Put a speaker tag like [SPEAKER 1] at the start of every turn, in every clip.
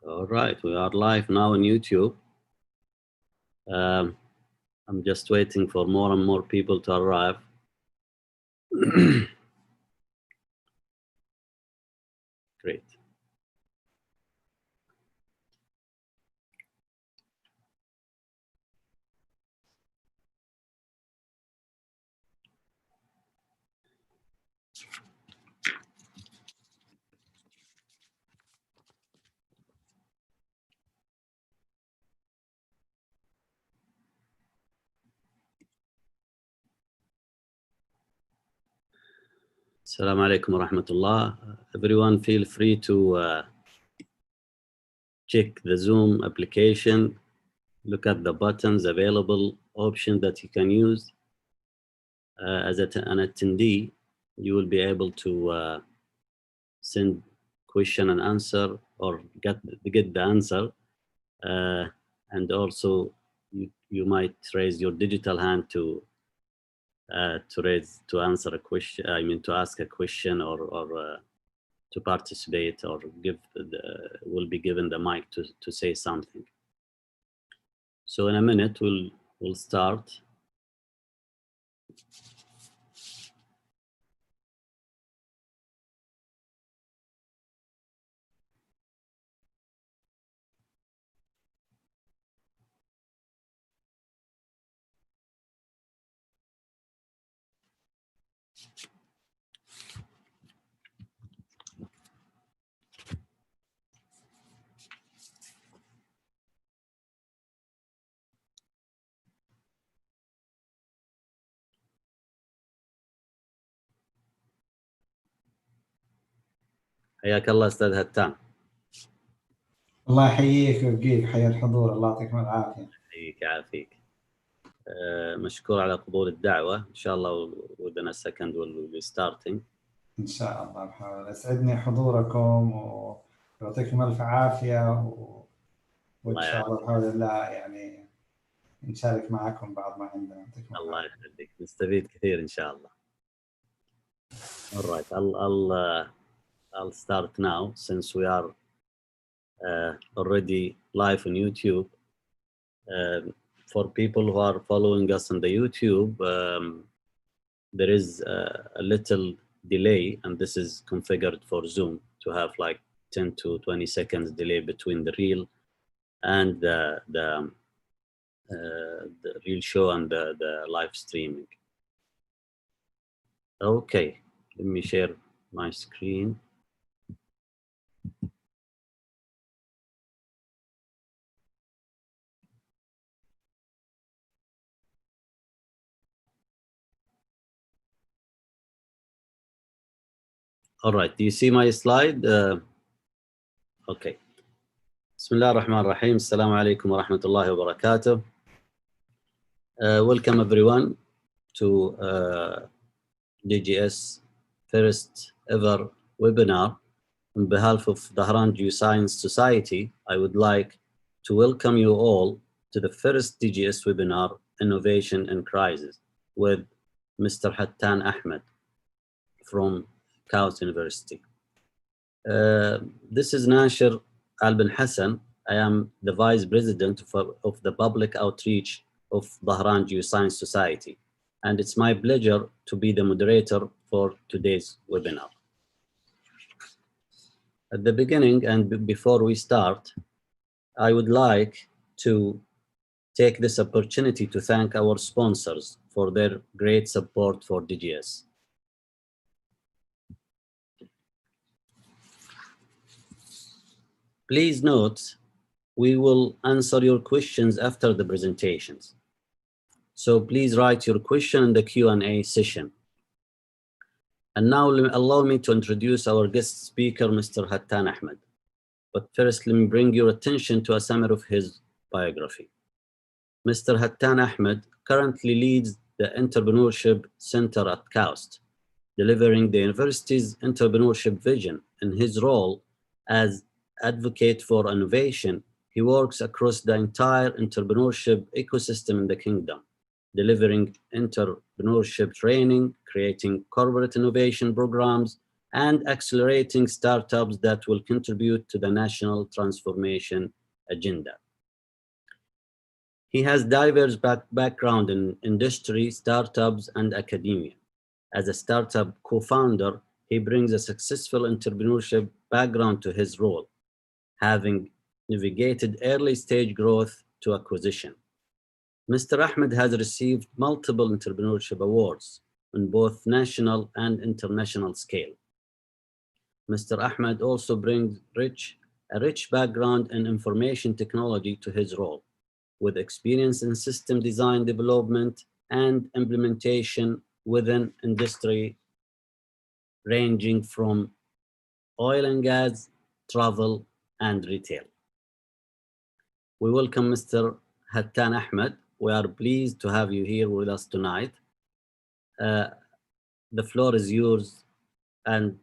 [SPEAKER 1] All right, we are live now on YouTube. I'm just waiting for more and more people to arrive. Great. Assalamu alaikum wa rahmatullah. Everyone feel free to check the Zoom application, look at the buttons, available option that you can use. As an attendee, you will be able to send question and answer or get the answer. And also you might raise your digital hand to answer a question. I mean, to ask a question or to participate or will be given the mic to say something. So in a minute we'll start. حياك الله أستاذ هتان.
[SPEAKER 2] الله يحييك ويبقيك، حيا الحضور، الله يعطيكم العافية.
[SPEAKER 1] يحييك يعافيك. مشكور على قبول الدعوة. إن شاء الله within a second we'll be starting.
[SPEAKER 2] إن شاء الله بحاول. أسعدني حضوركم ويعطيكم ألف عافية وإن شاء الله بحول الله يعني نشارك معكم بعض ما عندنا.
[SPEAKER 1] الله يخليك، نستفيد كثير إن شاء الله. All right, I'll start now since we are already live on YouTube. For people who are following us on the YouTube, there is a little delay, and this is configured for Zoom to have like 10 to 20 seconds delay between the reel and the real show and the live streaming. Okay, let me share my screen. All right, do you see my slide? Okay. Bismillah ar-Rahman ar-Rahim. Assalamu alaikum wa rahmatullahi wa barakatuh. Welcome everyone to DGS first ever webinar. On behalf of Dhahran Geoscience Society, I would like to welcome you all to the first DGS webinar, Innovation in Crisis, with Mr. Hattan Ahmed from KAUST University. This is Nasher Al-Bin Hassan. I am the Vice President of the Public Outreach of Dhahran Geoscience Society, and it's my pleasure to be the moderator for today's webinar. At the beginning and before we start, I would like to take this opportunity to thank our sponsors for their great support for DGS. Please note, we will answer your questions after the presentations. So please write your question in the Q&A session. And now allow me to introduce our guest speaker, Mr. Hattan Ahmed. But first, let me bring your attention to a summary of his biography. Mr. Hattan Ahmed currently leads the Entrepreneurship Center at KAUST, delivering the university's entrepreneurship vision. In his role as advocate for innovation, he works across the entire entrepreneurship ecosystem in the kingdom, delivering entrepreneurship training, creating corporate innovation programs, and accelerating startups that will contribute to the national transformation agenda. He has diverse background in industry, startups, and academia. As a startup co-founder, he brings a successful entrepreneurship background to his role, having navigated early-stage growth to acquisition. Mr. Ahmed has received multiple entrepreneurship awards on both national and international scale. Mr. Ahmed also brings a rich background in information technology to his role, with experience in system design development and implementation within industry ranging from oil and gas, travel, and retail. We welcome Mr. Hattan Ahmed. We are pleased to have you here with us tonight. The floor is yours, and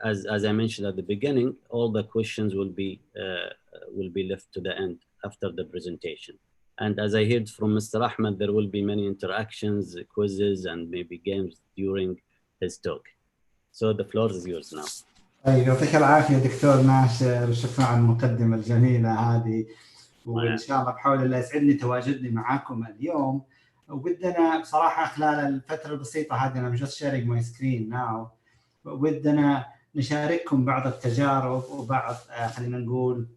[SPEAKER 1] as I mentioned at the beginning, all the questions will be left to the end after the presentation. And as I heard from Mr. Ahmed, there will be many interactions, quizzes, and maybe games during his talk. So the floor is yours now.
[SPEAKER 2] طيب يعطيك العافية دكتور ناشر، وشكرا على المقدمة الجميلة هذه، وإن شاء الله بحول الله يسعدني تواجدني معاكم اليوم. ودنا بصراحة خلال الفترة البسيطة هذه أنا just sharing my screen now، ودنا نشارككم بعض التجارب وبعض خلينا نقول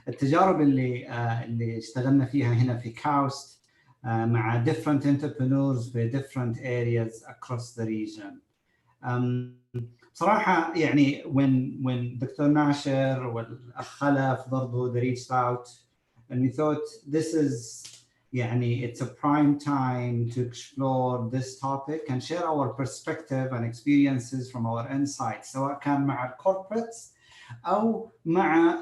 [SPEAKER 2] التجارب اللي اشتغلنا فيها هنا في KAUST مع different entrepreneurs في different areas across the region. بصراحة يعني when دكتور ناشر والأخ خلف برضو they reached out and we thought this is يعني it's a prime time to explore this topic and share our perspective and experiences from our insights سواء كان مع الcorporates أو مع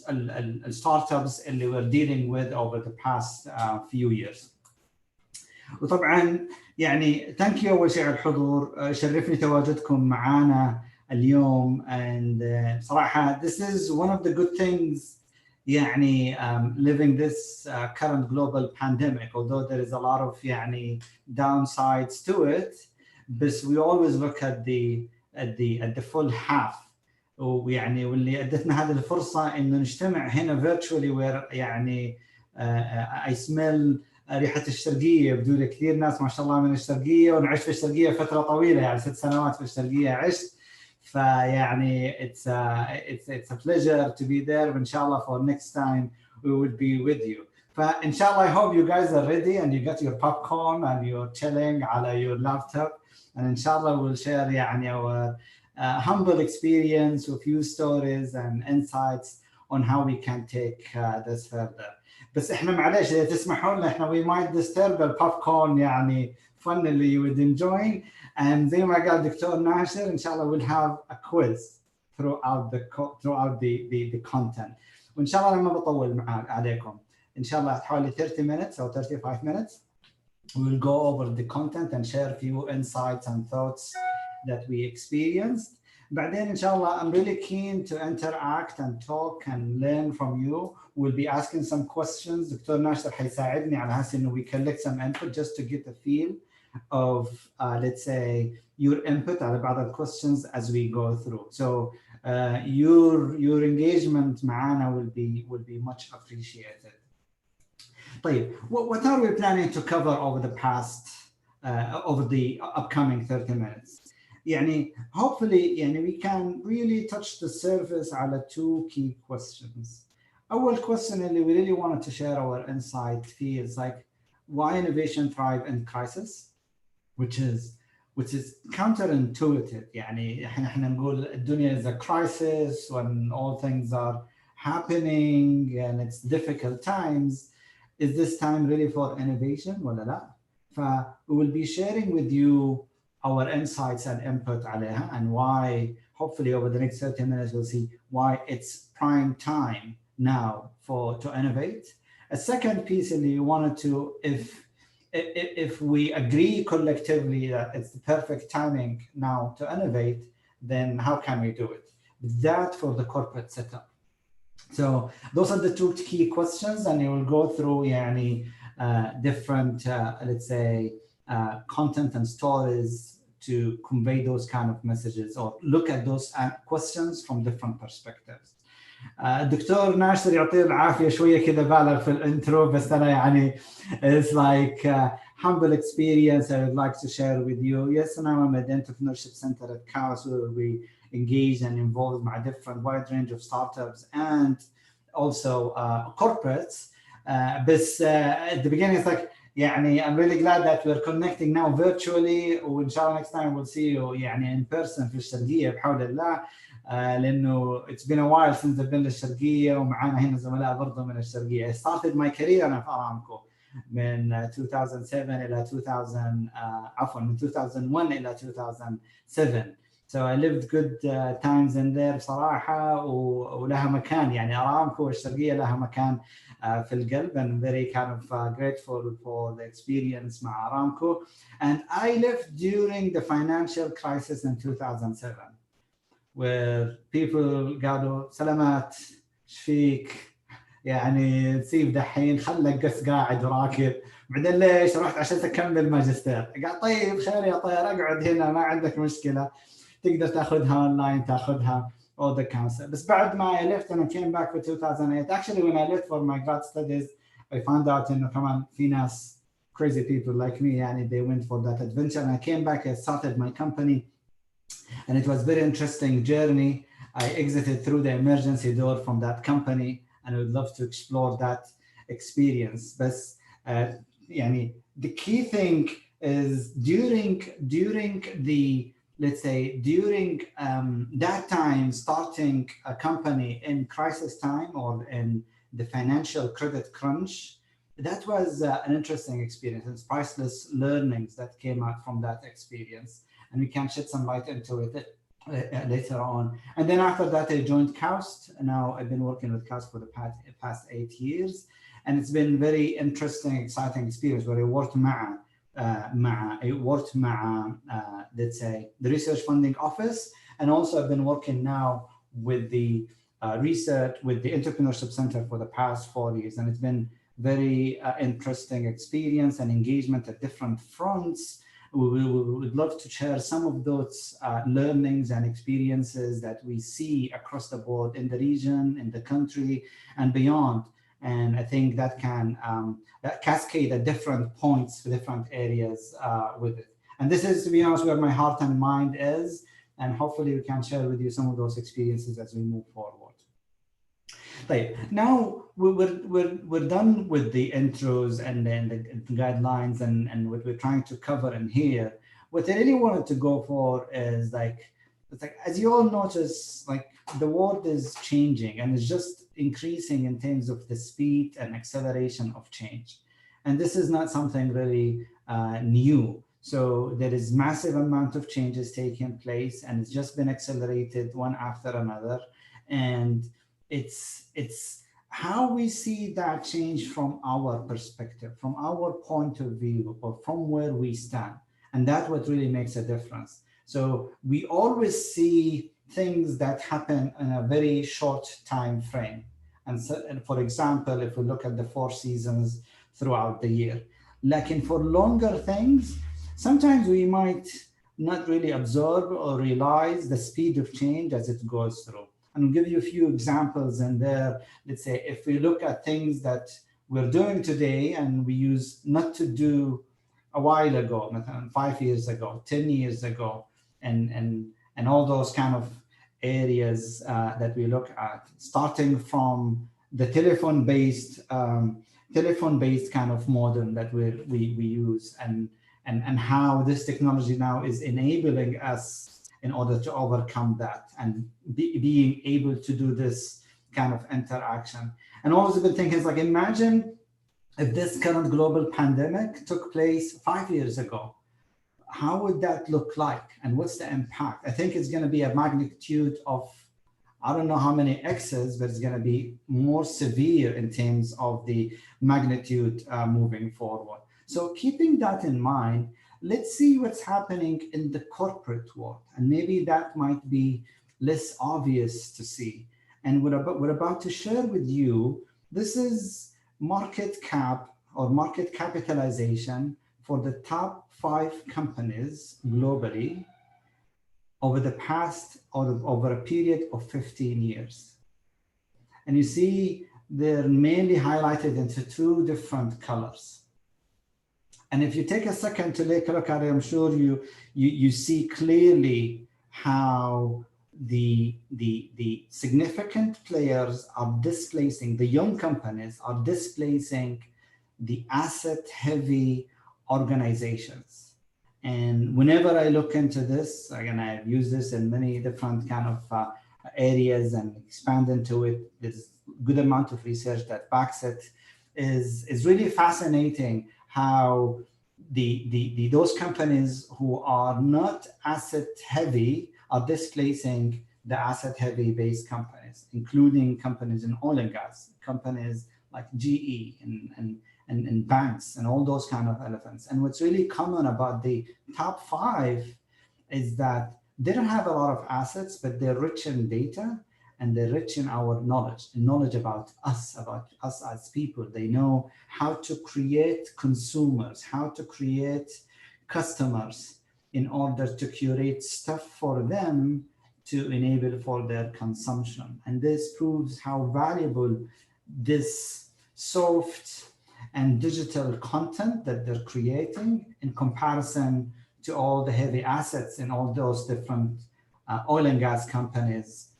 [SPEAKER 2] الستارتابس اللي we're dealing with over the past few years. وطبعا يعني thank you أول شيء على الحضور، شرفني تواجدكم معنا اليوم. and صراحة this is one of the good things يعني living this current global pandemic, although there is a lot of يعني downsides to it, but we always look at the full half. ويعني واللي ادتنا هذه الفرصة إنه نجتمع هنا virtually where يعني I smell ريحة الشرقية، بدون كثير ناس ما شاء الله من الشرقية، ونعيش في الشرقية فترة طويلة يعني 6 سنوات في الشرقية عشت، فيعني it's a pleasure to be there. وإن شاء الله for next time we will be with you. فإن شاء الله I hope you guys are ready and you got your popcorn and you're chilling على your laptop, and إن شاء الله we'll share يعني our humble experience, a few stories and insights on how we can take this further. بس احنا معلش اذا تسمحوا لنا احنا we might disturb the popcorn يعني fun اللي you would enjoy, and زي ما قال دكتور ناشر ان شاء الله we'll have a quiz throughout the content. وان شاء الله لما بطول عليكم ان شاء الله حوالي 30 minutes or 35 minutes we will go over the content and share a few insights and thoughts that we experienced. بعدين إن شاء الله I'm really keen to interact and talk and learn from you. We'll be asking some questions. دكتور ناشر حيساعدني على هسه إنه we collect some input just to get a feel of let's say your input على بعض ال questions as we go through. So your engagement معنا will be much appreciated. طيب, what are we planning to cover over the past over the upcoming 30 minutes? يعني hopefully يعني we can really touch the surface على 2 key questions. أول question اللي we really wanted to share our insight فيه is like why innovation thrive in crisis, which is counterintuitive. يعني احنا نقول الدنيا is a crisis when all things are happening and it's difficult times. Is this time really for innovation ولا لا? We will be sharing with you our insights and input عليها and why hopefully over the next 30 minutes we'll see why it's prime time now to innovate. A second piece اللي you wanted to, if we agree collectively that it's the perfect timing now to innovate, then how can we do it? That for the corporate setup. So those are the 2 key questions, and you will go through يعني different let's say content and stories to convey those kind of messages or look at those questions from different perspectives. دكتور ناشر يعطيه العافية شوية كذا بالغ في الانترو بس أنا يعني it's like humble experience I would like to share with you. Yes, now I'm at the Entrepreneurship Center at KAUST where we engage and involve my different wide range of startups and also corporates. But at the beginning it's like يعني I'm really glad that we're connecting now virtually وإن شاء الله next time we'll see you يعني in person في الشرقية بحول الله. لأنه it's been a while since I've been للشرقية ومعانا هنا زملاء برضه من الشرقية. I started my career أنا في أرامكو من 2007 إلى 2000 عفوا من 2001 إلى 2007. So I lived good times in there بصراحة ولها مكان يعني أرامكو والشرقية لها مكان في القلب. I'm very kind of grateful for the experience مع أرامكو. And I left during the financial crisis in 2007. where people قالوا سلامات شفيك يعني تسيب دحين خلك قص قاعد وراكب بعدين ليش رحت عشان تكمل ماجستير قال طيب خير يا طير اقعد هنا ما عندك مشكلة تقدر تاخذها اونلاين تاخذها all the council. بس بعد ما I left and I came back for 2008 actually when I left for my grad studies I found out انه كمان في ناس crazy people like me يعني they went for that adventure and I came back I started my company. And it was a very interesting journey. I exited through the emergency door from that company and I would love to explore that experience. But the key thing is during the, let's say, during that time, starting a company in crisis time or in the financial credit crunch, that was an interesting experience. It's priceless learnings that came out from that experience. And we can shed some light into it later on. And then after that, I joined KAUST. Now I've been working with KAUST for the past 8 years. And it's been very interesting, exciting experience where I worked let's say, the Research Funding Office. And also I've been working now with the research, with the Entrepreneurship Center for the past 4 years. And it's been very interesting experience and engagement at different fronts. We would love to share some of those learnings and experiences that we see across the board in the region, in the country, and beyond. And I think that can that cascade at different points for different areas with it. And this is, to be honest, where my heart and mind is. And hopefully we can share with you some of those experiences as we move forward. Right. Now we're done with the intros and then the guidelines and what we're trying to cover in here. What I really wanted to go for is it's like as you all notice, like the world is changing and it's just increasing in terms of the speed and acceleration of change. And this is not something really new. So there is massive amount of changes taking place and it's just been accelerated one after another. And it's how we see that change from our perspective, from our point of view, or from where we stand. And that's what really makes a difference. So we always see things that happen in a very short time frame. And for example, if we look at the 4 seasons throughout the year, like for longer things, sometimes we might not really absorb or realize the speed of change as it goes through. And I'll give you a few examples in there. Let's say if we look at things that we're doing today and we used not to do a while ago, 5 years ago, 10 years ago, and all those kind of areas that we look at, starting from the telephone-based kind of modem that we use and how this technology now is enabling us in order to overcome that and being able to do this kind of interaction. And always been thinking, it's like, imagine if this current global pandemic took place 5 years ago, how would that look like? And what's the impact? I think it's going to be a magnitude of, I don't know how many X's, but it's going to be more severe in terms of the magnitude moving forward. So keeping that in mind, let's see what's happening in the corporate world. And maybe that might be less obvious to see. And what we're about to share with you, this is market cap or market capitalization for the top 5 companies globally over the past, over a period of 15 years. And you see they're mainly highlighted into 2 different colors. And if you take a second to take a look at it, I'm sure you see clearly how the significant players are displacing, the young companies are displacing the asset-heavy organizations. And whenever I look into this, again, I've used this in many different kind of areas and expand into it. There's a good amount of research that backs it. Is really fascinating how those companies who are not asset heavy are displacing the asset heavy based companies, including companies in oil and gas, companies like GE and banks and all those kind of elements. And what's really common about the top 5 is that they don't have a lot of assets, but they're rich in data and they're rich in our knowledge about us as people. They know how to create consumers, how to create customers in order to curate stuff for them to enable for their consumption. And this proves how valuable this soft and digital content that they're creating in comparison to all the heavy assets in all those different oil and gas companies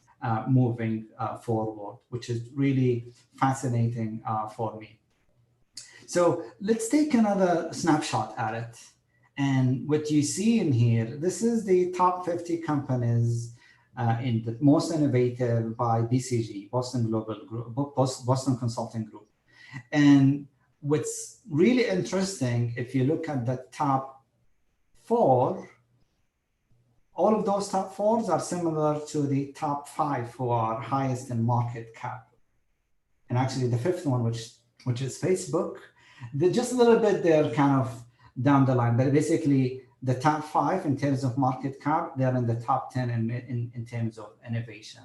[SPEAKER 2] moving forward, which is really fascinating for me. So let's take another snapshot at it. And what you see in here, this is the top 50 companies in the most innovative by BCG, Boston Global Group, Boston Consulting Group. And what's really interesting, if you look at the top 4, all of those top 4s are similar to the top 5 who are highest in market cap. And actually the 5th one, which is Facebook, they're just a little bit, they're kind of down the line, but basically the top 5 in terms of market cap, they're in the top 10 in terms of innovation.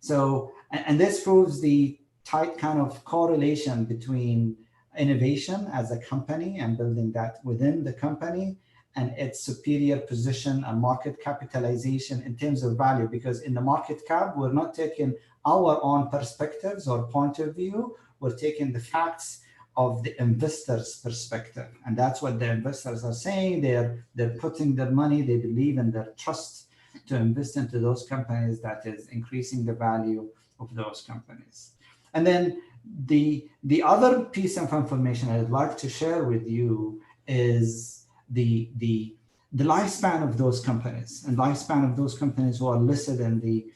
[SPEAKER 2] So, and this proves the tight kind of correlation between innovation as a company and building that within the company and its superior position and market capitalization in terms of value, because in the market cap, we're not taking our own perspectives or point of view, we're taking the facts of the investors' perspective. And that's what the investors are saying. They're putting their money, they believe in their trust to invest into those companies that is increasing the value of those companies. And then the other piece of information I'd like to share with you is the lifespan of those companies and lifespan of those companies who are listed in the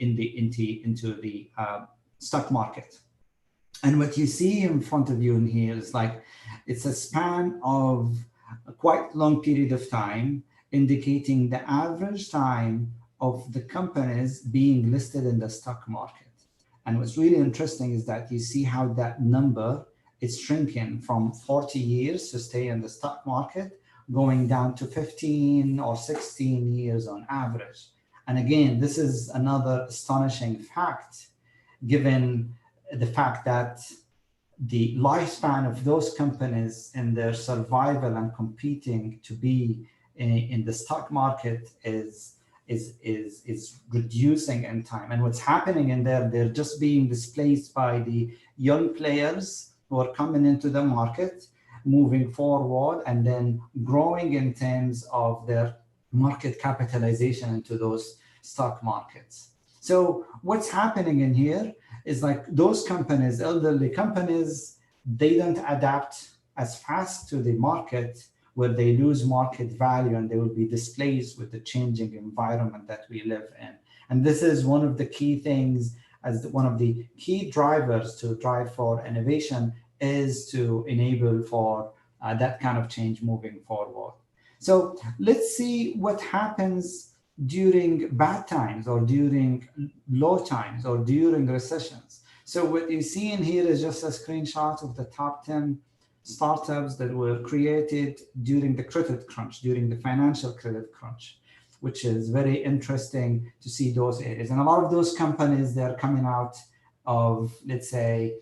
[SPEAKER 2] into the stock market. And what you see in front of you in here is like it's a span of a quite long period of time, indicating the average time of the companies being listed in the stock market. And what's really interesting is that you see how that number is shrinking from 40 years to stay in the stock market, going down to 15 or 16 years on average. And again, this is another astonishing fact, given the fact that the lifespan of those companies and their survival and competing to be in the stock market is reducing in time. And what's happening in there, they're just being displaced by the young players who are coming into the market, moving forward, and then growing in terms of their market capitalization into those stock markets. So what's happening in here is like those companies, elderly companies, they don't adapt as fast to the market, where they lose market value and they will be displaced with the changing environment that we live in. And this is one of the key things, as one of the key drivers to drive for innovation, is to enable for that kind of change moving forward. So let's see what happens during bad times or during low times or during recessions. So what you see in here is just a screenshot of the top 10 startups that were created during the credit crunch, during the financial credit crunch, which is very interesting to see those areas. And a lot of those companies, they're coming out of, let's say,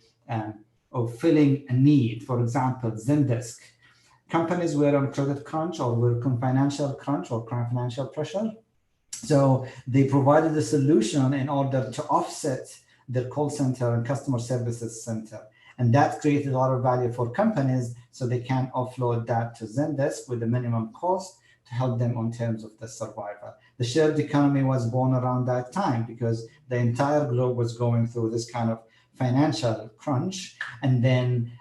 [SPEAKER 2] of filling a need. For example, Zendesk companies were on credit crunch or were on financial crunch or financial pressure. So they provided a solution in order to offset their call center and customer services center. And that created a lot of value for companies so they can offload that to Zendesk with a minimum cost to help them on terms of the survival. The shared economy was born around that time because the entire globe was going through this kind of financial crunch. And then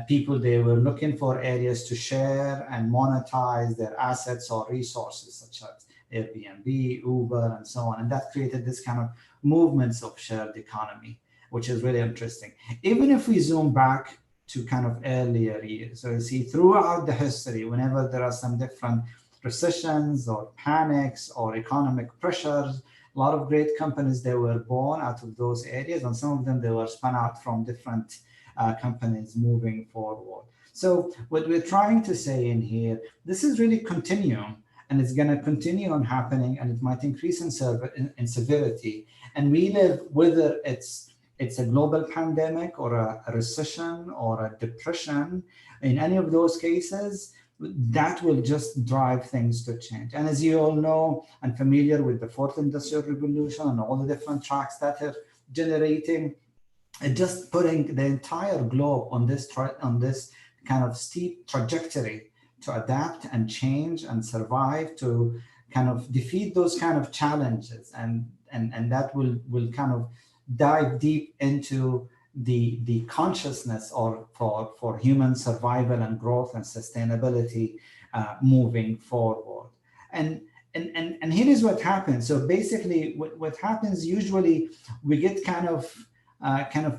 [SPEAKER 2] people, they were looking for areas to share and monetize their assets or resources such as Airbnb, Uber, and so on. And that created this kind of movements of shared economy, which is really interesting. Even if we zoom back to kind of earlier years, so you see throughout the history, whenever there are some different recessions or panics or economic pressures, a lot of great companies, they were born out of those areas, and some of them, they were spun out from different companies moving forward. So what we're trying to say in here, this is really continuum, and it's going to continue on happening, and it might increase in severity. And we live, whether it's a global pandemic or a recession or a depression, in any of those cases, that will just drive things to change. And as you all know, and familiar with the fourth industrial revolution and all the different tracks that are generating, and just putting the entire globe on this kind of steep trajectory to adapt and change and survive, to kind of defeat those kind of challenges, and that will kind of dive deep into the consciousness or for human survival and growth and sustainability moving forward. And here is what happens. So basically, what happens usually, we get kind of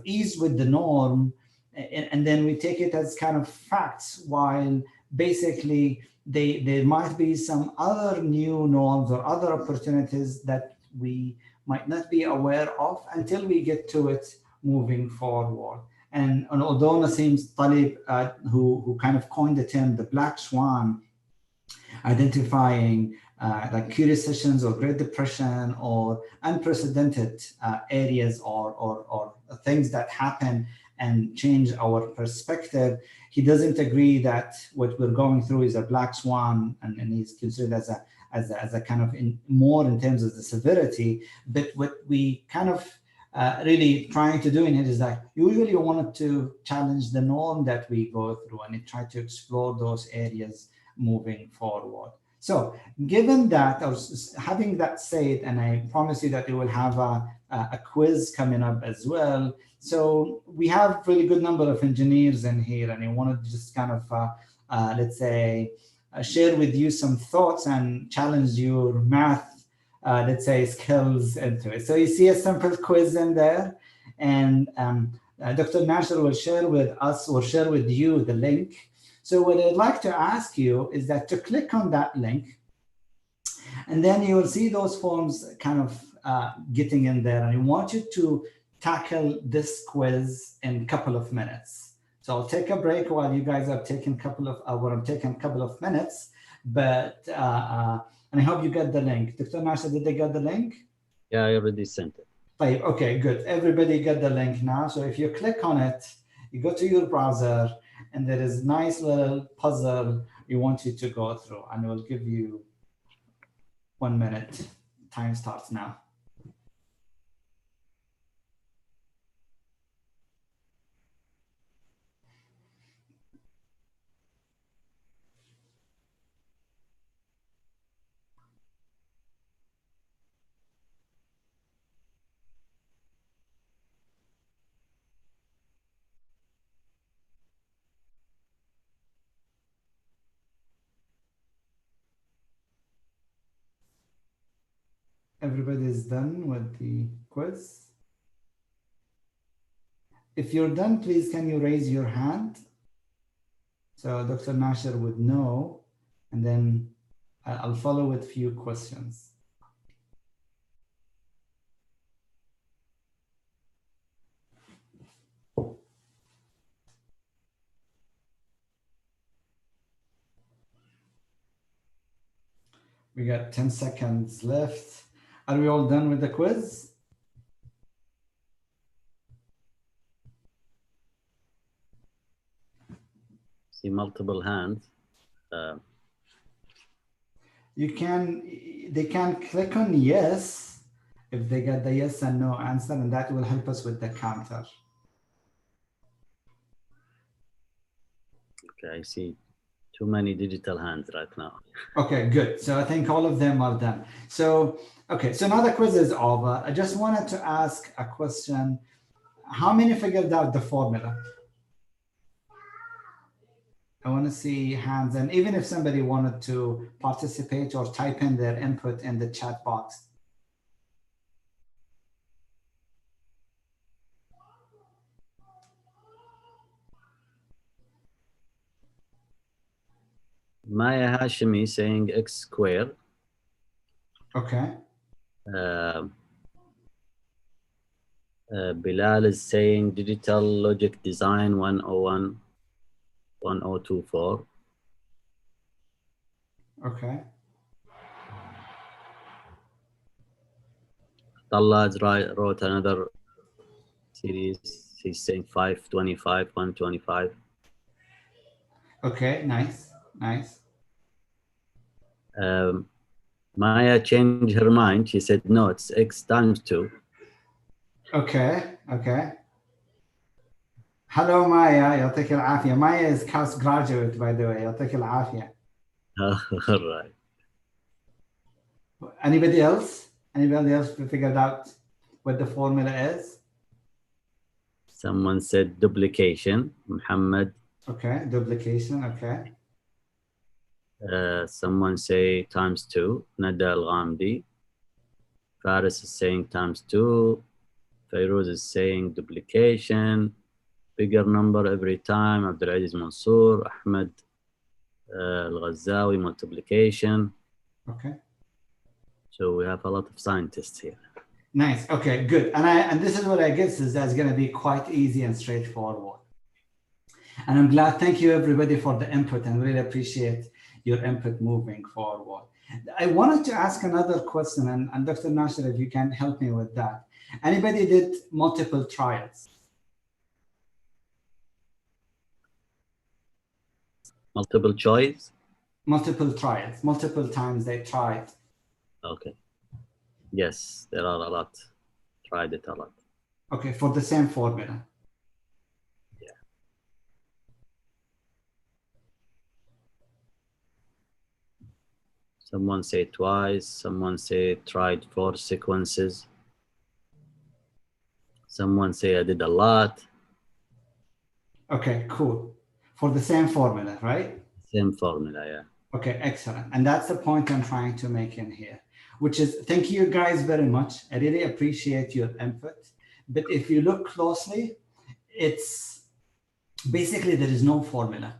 [SPEAKER 2] eased with the norm, and then we take it as kind of facts, while basically there might be some other new norms or other opportunities that we might not be aware of until we get to it moving forward. And although Nassim Taleb, who kind of coined the term the black swan, identifying like key recessions or Great Depression or unprecedented areas or things that happen and change our perspective, he doesn't agree that what we're going through is a black swan, and he's considered as a kind of more in terms of the severity. But what we kind of really trying to do in it is that usually you wanted to challenge the norm that we go through and try to explore those areas moving forward. So given that, or having that said, and I promise you that we will have a quiz coming up as well. So we have really good number of engineers in here, and I wanted to just kind of, let's say, share with you some thoughts and challenge your math, let's say, skills into it. So you see a simple quiz in there, and Dr. Nasher will share with us or share with you the link. So what I'd like to ask you is that to click on that link, and then you will see those forms kind of getting in there, and I want you to tackle this quiz in a couple of minutes. So I'll take a break while you guys are taking a couple of minutes, but and I hope you get the link. Dr. Nasher, did they get the link?
[SPEAKER 1] Yeah, I already sent it.
[SPEAKER 2] Okay, good. Everybody get the link now. So if you click on it, you go to your browser, and there is a nice little puzzle we want you to go through, and we'll give you 1 minute. Time starts now. Everybody is done with the quiz? If you're done, please can you raise your hand? So Dr. Nasher would know, and then I'll follow with a few questions. We got 10 seconds left. Are we all done with the quiz?
[SPEAKER 1] See multiple hands.
[SPEAKER 2] They can click on yes if they get the yes and no answer, and that will help us with the counter.
[SPEAKER 1] Okay, I see too many digital hands right now.
[SPEAKER 2] Okay, good. So I think all of them are done. So, okay, so now the quiz is over. I just wanted to ask a question. How many figured out the formula? I want to see hands, and even if somebody wanted to participate or type in their input in the chat box.
[SPEAKER 1] Maya Hashimi saying x squared.
[SPEAKER 2] Okay.
[SPEAKER 1] Bilal is saying digital logic design 101, 1024.
[SPEAKER 2] Okay.
[SPEAKER 1] Tallah wrote another series. He's saying 525, 125.
[SPEAKER 2] Okay, nice, nice.
[SPEAKER 1] Maya changed her mind. She said, no, it's x times 2.
[SPEAKER 2] Okay, okay. Hello, Maya. يعطيك العافية. Maya is KAUST graduate, by the way. يعطيك العافية.
[SPEAKER 1] All right.
[SPEAKER 2] Anybody else? Anybody else figured out what the formula is?
[SPEAKER 1] Someone said duplication. Muhammad.
[SPEAKER 2] Okay, duplication. Okay.
[SPEAKER 1] Someone say times 2. Nada Al-Ghamdi. Faris is saying times 2. Fairuz is saying duplication. Bigger number every time. Abdulaziz Mansour. Ahmed Al-Ghazawi, multiplication.
[SPEAKER 2] Okay.
[SPEAKER 1] So we have a lot of scientists here.
[SPEAKER 2] Nice. Okay, good. And this is what I guess is that's going to be quite easy and straightforward. And I'm glad. Thank you, everybody, for the input, and really appreciate your input moving forward. I wanted to ask another question, and Dr. Nasher, if you can help me with that. Anybody did multiple trials?
[SPEAKER 1] Multiple choice?
[SPEAKER 2] Multiple trials, multiple times they tried.
[SPEAKER 1] Okay. Yes, there are a lot. Tried it a lot.
[SPEAKER 2] Okay, for the same formula.
[SPEAKER 1] Yeah. Someone say twice. Someone say tried 4 sequences. Someone say I did a lot.
[SPEAKER 2] Okay, cool. For the same formula, right?
[SPEAKER 1] Same formula, yeah.
[SPEAKER 2] Okay, excellent. And that's the point I'm trying to make in here, which is thank you guys very much. I really appreciate your input. But if you look closely, it's basically there is no formula.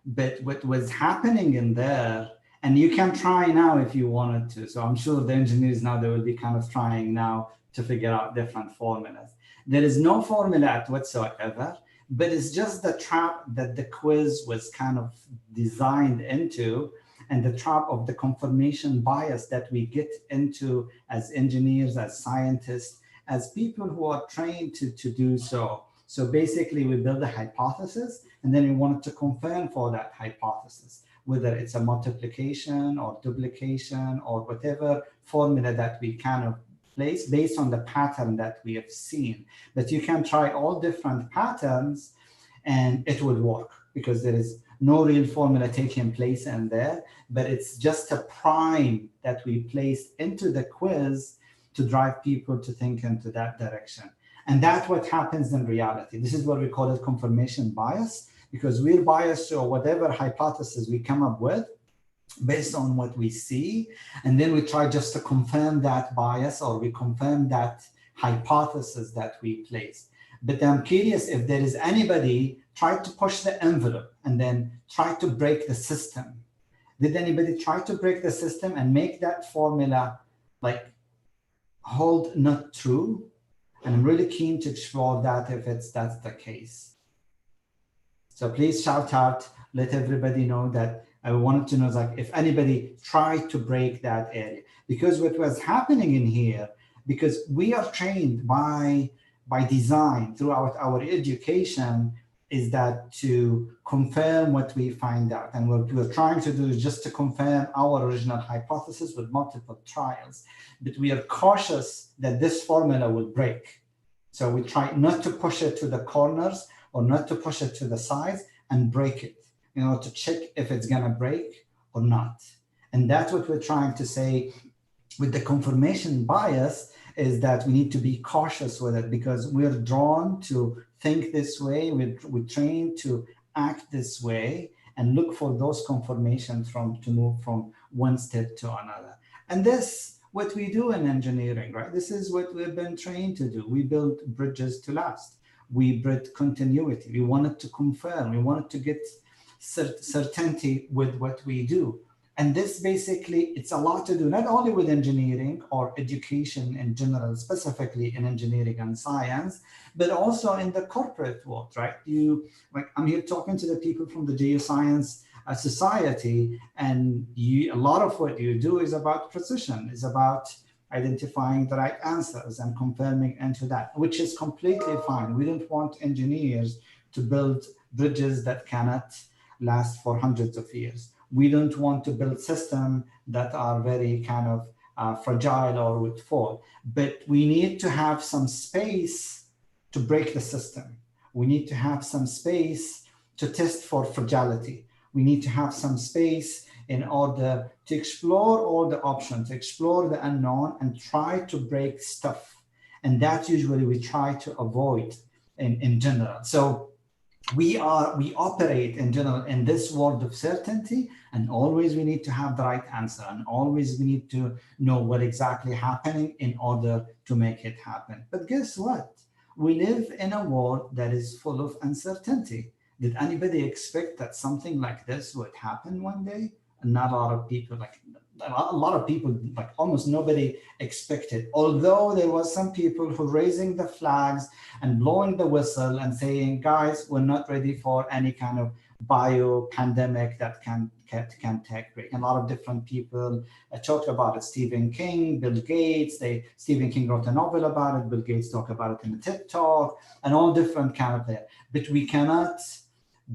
[SPEAKER 2] But what was happening in there, and you can try now if you wanted to. So I'm sure the engineers now, they will be kind of trying now to figure out different formulas. There is no formula whatsoever, but it's just the trap that the quiz was kind of designed into, and the trap of the confirmation bias that we get into as engineers, as scientists, as people who are trained to do so. So basically we build a hypothesis, and then we wanted to confirm for that hypothesis, whether it's a multiplication or duplication or whatever formula that we kind of place based on the pattern that we have seen. But you can try all different patterns and it will work, because there is no real formula taking place in there, but it's just a prime that we placed into the quiz to drive people to think into that direction. And that's what happens in reality. This is what we call it confirmation bias, because we're biased to whatever hypothesis we come up with based on what we see. And then we try just to confirm that bias, or we confirm that hypothesis that we place. But I'm curious if there is anybody try to push the envelope and then try to break the system. Did anybody try to break the system and make that formula like hold not true? And I'm really keen to explore that if that's the case. So please shout out, let everybody know that I wanted to know, like, if anybody tried to break that area. Because what was happening in here, because we are trained by design throughout our education, is that to confirm what we find out. And what we're trying to do is just to confirm our original hypothesis with multiple trials. But we are cautious that this formula will break. So we try not to push it to the corners or not to push it to the sides and break it, to check if it's going to break or not. And that's what we're trying to say with the confirmation bias, is that we need to be cautious with it because we're drawn to think this way. We're trained to act this way and look for those confirmations to move from one step to another. And this, what we do in engineering, right? This is what we've been trained to do. We build bridges to last. We build continuity. We wanted to confirm. We wanted to get certainty with what we do. And this basically, it's a lot to do, not only with engineering or education in general, specifically in engineering and science, but also in the corporate world, right? I'm here talking to the people from the Geoscience Society, and a lot of what you do is about precision, is about identifying the right answers and confirming into that, which is completely fine. We don't want engineers to build bridges that cannot last for hundreds of years. We don't want to build systems that are very kind of fragile or would fall, but we need to have some space to break the system. We need to have some space to test for fragility. We need to have some space in order to explore all the options, explore the unknown, and try to break stuff. And that usually we try to avoid in general. So we operate in general in this world of certainty, and always we need to have the right answer, and always we need to know what exactly happening in order to make it happen. But guess what? We live in a world that is full of uncertainty. Did anybody expect that something like this would happen one day? Not a lot of people, like almost nobody expected. Although there was some people who raising the flags and blowing the whistle and saying, guys, we're not ready for any kind of bio pandemic that can take break. And a lot of different people talked about it. Stephen King, Bill Gates, Stephen King wrote a novel about it. Bill Gates talked about it in a TED Talk, and all different kind of there. But we cannot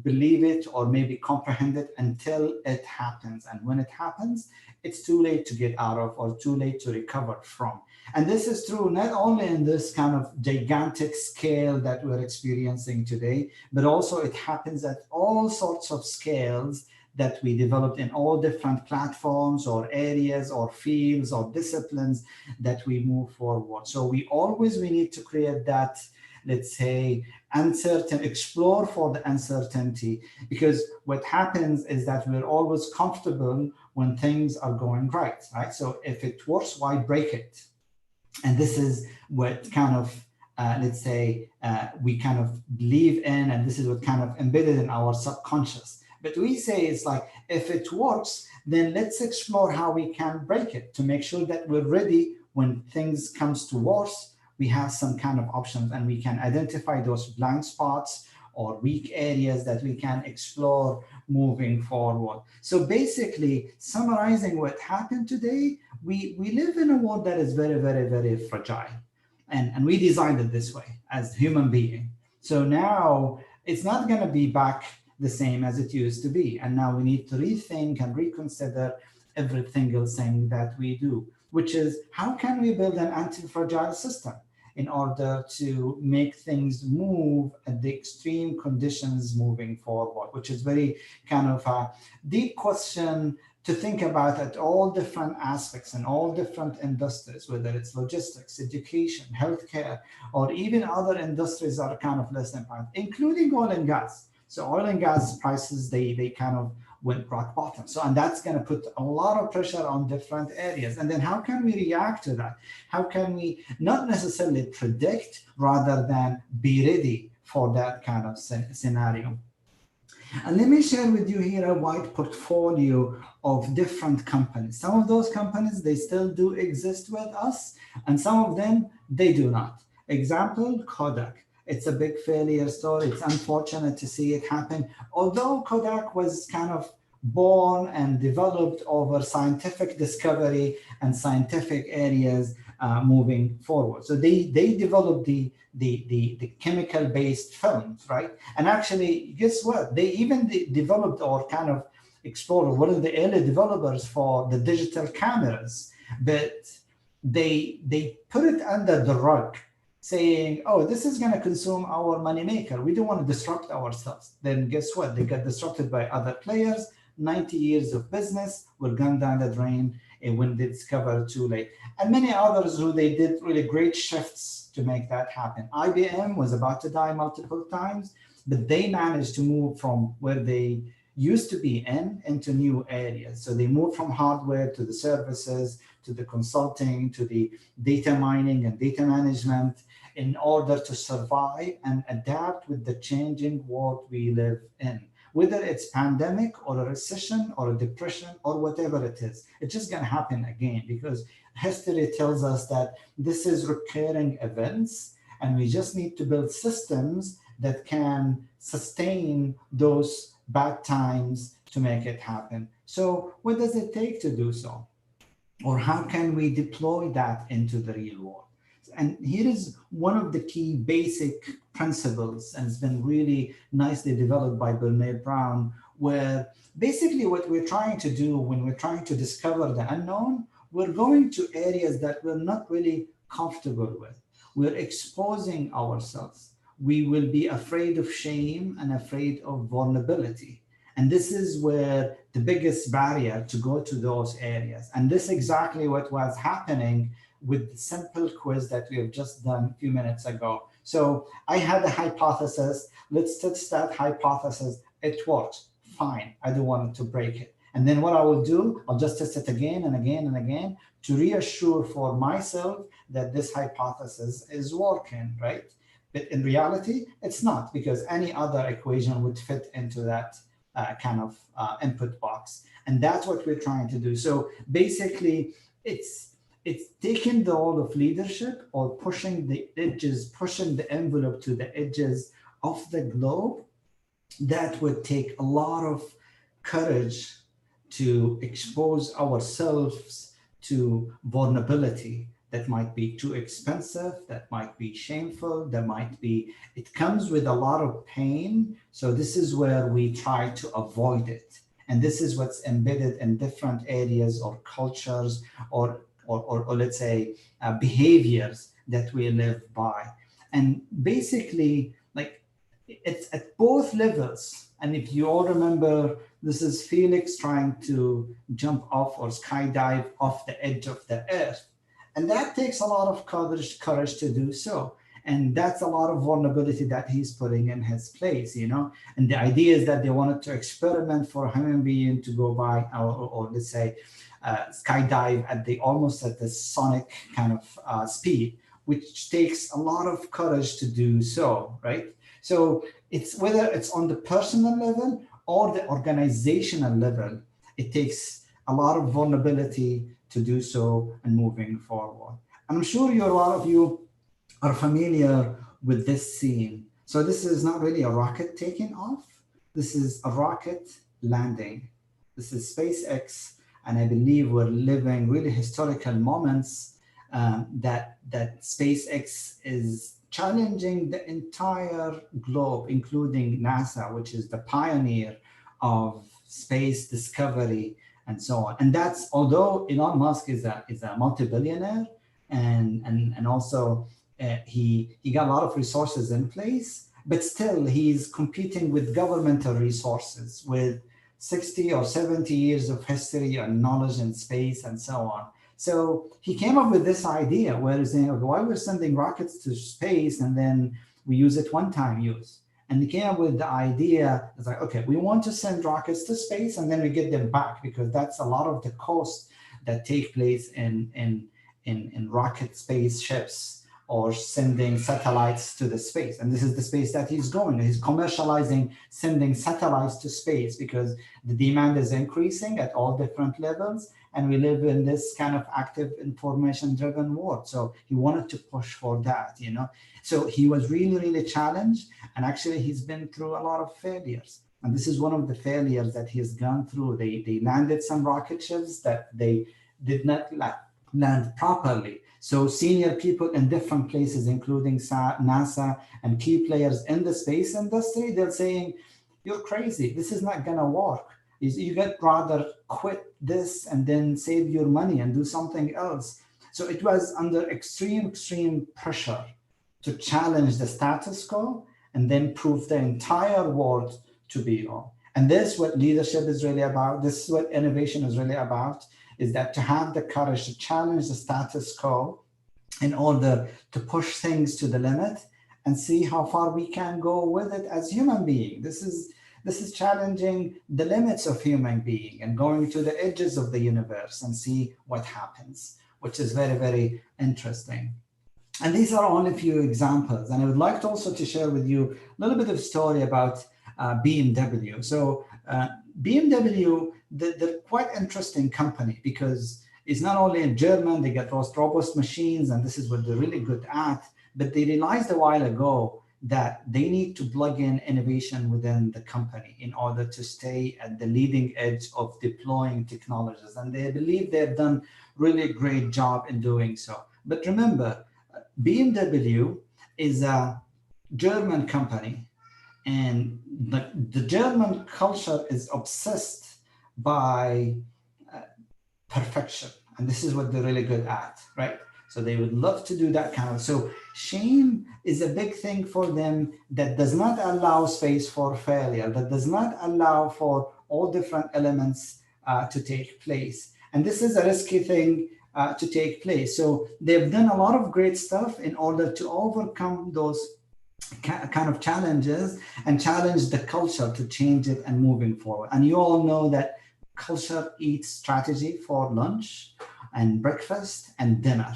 [SPEAKER 2] believe it or maybe comprehend it until it happens. And when it happens, it's too late to get out of or too late to recover from. And this is true not only in this kind of gigantic scale that we're experiencing today, but also it happens at all sorts of scales that we developed in all different platforms or areas or fields or disciplines that we move forward. So we need to create that, let's say, explore for the uncertainty, because what happens is that we're always comfortable when things are going right? So if it works, why break it? And this is what kind of, let's say, we kind of believe in, and this is what kind of embedded in our subconscious. But we say it's like, if it works, then let's explore how we can break it to make sure that we're ready when things comes to worse. We have some kind of options, and we can identify those blind spots or weak areas that we can explore moving forward. So basically, summarizing what happened today, we live in a world that is very, very, very fragile. And we designed it this way as human being. So now it's not going to be back the same as it used to be. And now we need to rethink and reconsider every single thing that we do, which is how can we build an anti-fragile system in order to make things move at the extreme conditions moving forward, which is very kind of a deep question to think about at all different aspects and all different industries, whether it's logistics, education, healthcare, or even other industries that are kind of less important, including oil and gas. So oil and gas prices, they kind of went rock bottom. So, and that's going to put a lot of pressure on different areas. And then how can we react to that? How can we not necessarily predict, rather than be ready for that kind of scenario? And let me share with you here a wide portfolio of different companies. Some of those companies, they still do exist with us, and some of them, they do not. Example, Kodak. It's a big failure story. It's unfortunate to see it happen. Although Kodak was kind of born and developed over scientific discovery and scientific areas, moving forward. So they developed the chemical-based films, right? And actually, guess what? They even developed or kind of explored one of the early developers for the digital cameras, but they put it under the rug, saying, oh, this is going to consume our moneymaker. We don't want to disrupt ourselves. Then guess what? They got disrupted by other players. 90 years of business were gone down the drain when they discovered too late. And many others who they did really great shifts to make that happen. IBM was about to die multiple times, but they managed to move from where they used to be into new areas. So they moved from hardware to the services, to the consulting, to the data mining and data management in order to survive and adapt with the changing world we live in. Whether it's pandemic or a recession or a depression or whatever it is, it's just going to happen again, because history tells us that this is recurring events, and we just need to build systems that can sustain those bad times to make it happen. So what does it take to do so? Or how can we deploy that into the real world? And here is one of the key basic principles, and it's been really nicely developed by Brene Brown, where basically what we're trying to do when we're trying to discover the unknown, we're going to areas that we're not really comfortable with. We're exposing ourselves. We will be afraid of shame and afraid of vulnerability. And this is where the biggest barrier to go to those areas. And this is exactly what was happening with the simple quiz that we have just done a few minutes ago. So I had a hypothesis. Let's test that hypothesis. It works. Fine. I don't want to break it. And then what I will do, I'll just test it again and again and again to reassure for myself that this hypothesis is working, right? But in reality, it's not, because any other equation would fit into that kind of input box. And that's what we're trying to do. So basically, it's taking the role of leadership or pushing the edges, pushing the envelope to the edges of the globe. That would take a lot of courage to expose ourselves to vulnerability that might be too expensive, that might be shameful, that might be, it comes with a lot of pain. So this is where we try to avoid it. And this is what's embedded in different areas or cultures or let's say behaviors that we live by. And basically, like, it's at both levels. And if you all remember, this is Felix trying to jump off or skydive off the edge of the earth. And that takes a lot of courage to do so. And that's a lot of vulnerability that he's putting in his place, you know. And the idea is that they wanted to experiment for a human being to go by, or let's say, skydive at almost at the sonic kind of speed, which takes a lot of courage to do so, right? So it's whether it's on the personal level or the organizational level, it takes a lot of vulnerability to do so and moving forward. And I'm sure a lot of you are familiar with this scene. So this is not really a rocket taking off. This is a rocket landing. This is SpaceX. And I believe we're living really historical moments that SpaceX is challenging the entire globe, including NASA, which is the pioneer of space discovery and so on. And that's, although Elon Musk is a multi-billionaire, and also he got a lot of resources in place, but still he's competing with governmental resources, with 60 or 70 years of history and knowledge in space and so on. So he came up with this idea where he's saying, okay, why we're sending rockets to space and then we use it one-time use. And he came up with the idea, it's like, okay, we want to send rockets to space and then we get them back, because that's a lot of the costs that take place in rocket spaceships or sending satellites to the space. And this is the space that he's going. He's commercializing sending satellites to space because the demand is increasing at all different levels. And we live in this kind of active information-driven world. So he wanted to push for that, you know. So he was really, really challenged. And actually, he's been through a lot of failures. And this is one of the failures that he's gone through. They landed some rocket ships that they did not land properly. So senior people in different places, including NASA and key players in the space industry, they're saying, you're crazy. This is not going to work. You get rather quit this and then save your money and do something else. So it was under extreme pressure to challenge the status quo and then prove the entire world to be wrong. And this is what leadership is really about. This is what innovation is really about, is that to have the courage to challenge the status quo in order to push things to the limit and see how far we can go with it as human beings. This is challenging the limits of human being and going to the edges of the universe and see what happens, which is very interesting. And these are only a few examples. And I would like to also to share with you a little bit of story about BMW. So BMW, they're quite interesting company because it's not only in German, they get those robust machines, and this is what they're really good at, but they realized a while ago that they need to plug in innovation within the company in order to stay at the leading edge of deploying technologies. And they believe they've done really great job in doing so. But remember, BMW is a German company, and the German culture is obsessed by perfection. And this is what they're really good at, right? So they would love to do that kind of, so shame is a big thing for them that does not allow space for failure, that does not allow for all different elements to take place. And this is a risky thing to take place. So they've done a lot of great stuff in order to overcome those kind of challenges and challenge the culture to change it and moving forward. And you all know that culture eats strategy for lunch and breakfast and dinner.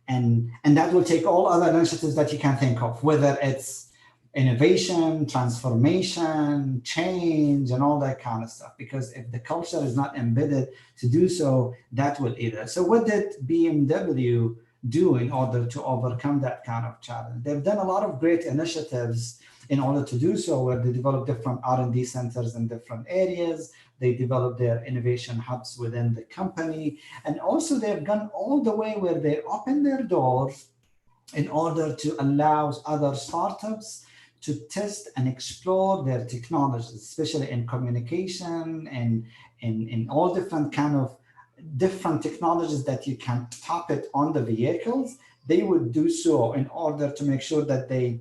[SPEAKER 2] And that will take all other initiatives that you can think of, whether it's innovation, transformation, change, and all that kind of stuff. Because if the culture is not embedded to do so, that will eat it. So what did BMW do in order to overcome that kind of challenge? They've done a lot of great initiatives in order to do so, where they develop different R&D centers in different areas. They develop their innovation hubs within the company. And also they've gone all the way where they open their doors in order to allow other startups to test and explore their technologies, especially in communication and in all different kind of different technologies that you can top it on the vehicles. They would do so in order to make sure that they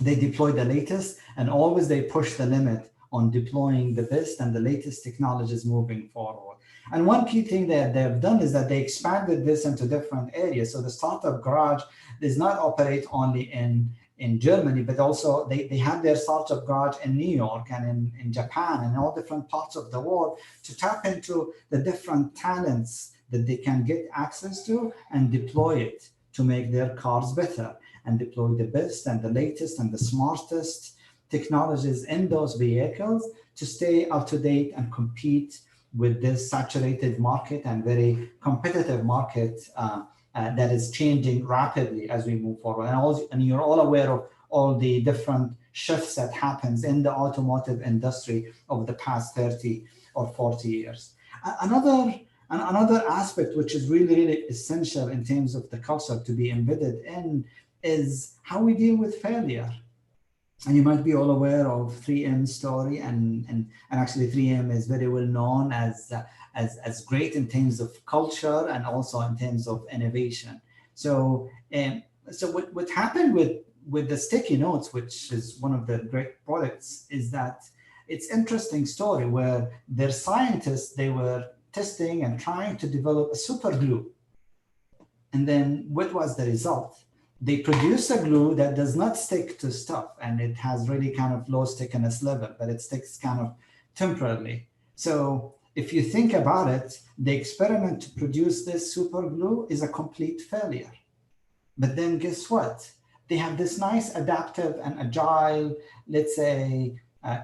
[SPEAKER 2] deploy the latest, and always they push the limit on deploying the best and the latest technologies moving forward. And one key thing that they've done is that they expanded this into different areas. So the startup garage does not operate only in Germany, but also they have their startup garage in New York and in Japan and all different parts of the world to tap into the different talents that they can get access to and deploy it to make their cars better and deploy the best and the latest and the smartest technologies in those vehicles to stay up to date and compete with this saturated market and very competitive market that is changing rapidly as we move forward. And you're all aware of all the different shifts that happens in the automotive industry over the past 30 or 40 years. Another aspect which is really essential in terms of the culture to be embedded in is how we deal with failure. And you might be all aware of 3M's story, and actually 3M is very well known as great in terms of culture and also in terms of innovation. So what happened with the sticky notes, which is one of the great products, is that it's interesting story where their scientists, they were testing and trying to develop a super glue. And then what was the result? They produce a glue that does not stick to stuff, and it has really kind of low stickiness level, but it sticks kind of temporarily. So if you think about it, the experiment to produce this super glue is a complete failure. But then guess what? They have this nice adaptive and agile, let's say,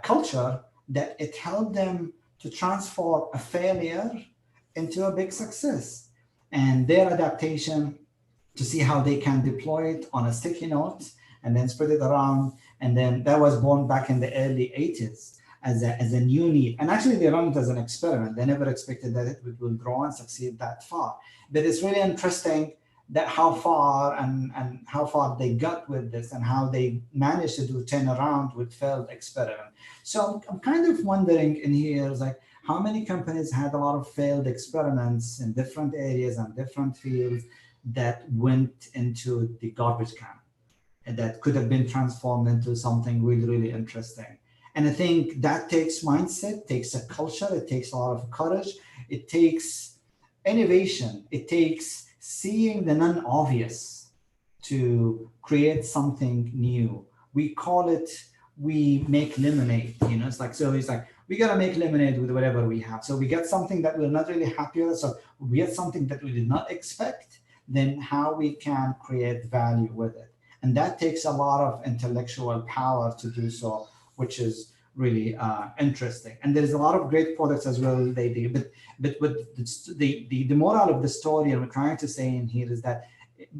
[SPEAKER 2] culture that it helped them to transform a failure into a big success. And their adaptation to see how they can deploy it on a sticky note and then spread it around. And then that was born back in the early 80s as a new need. And actually they run it as an experiment. They never expected that it will grow and succeed that far. But it's really interesting that how far and how far they got with this and how they managed to do turnaround with failed experiment. So I'm kind of wondering in here is like how many companies had a lot of failed experiments in different areas and different fields that went into the garbage can and that could have been transformed into something really, really interesting. And I think that takes mindset, takes a culture, it takes a lot of courage, it takes innovation, it takes seeing the non-obvious to create something new. We call it, we make lemonade, you know, it's like, so it's like, we got to make lemonade with whatever we have. So we get something that we're not really happy with, so we get something that we did not expect, then how we can create value with it. And that takes a lot of intellectual power to do so, which is really interesting. And there's a lot of great products as well they do. But the moral of the story, and we're trying to say in here, is that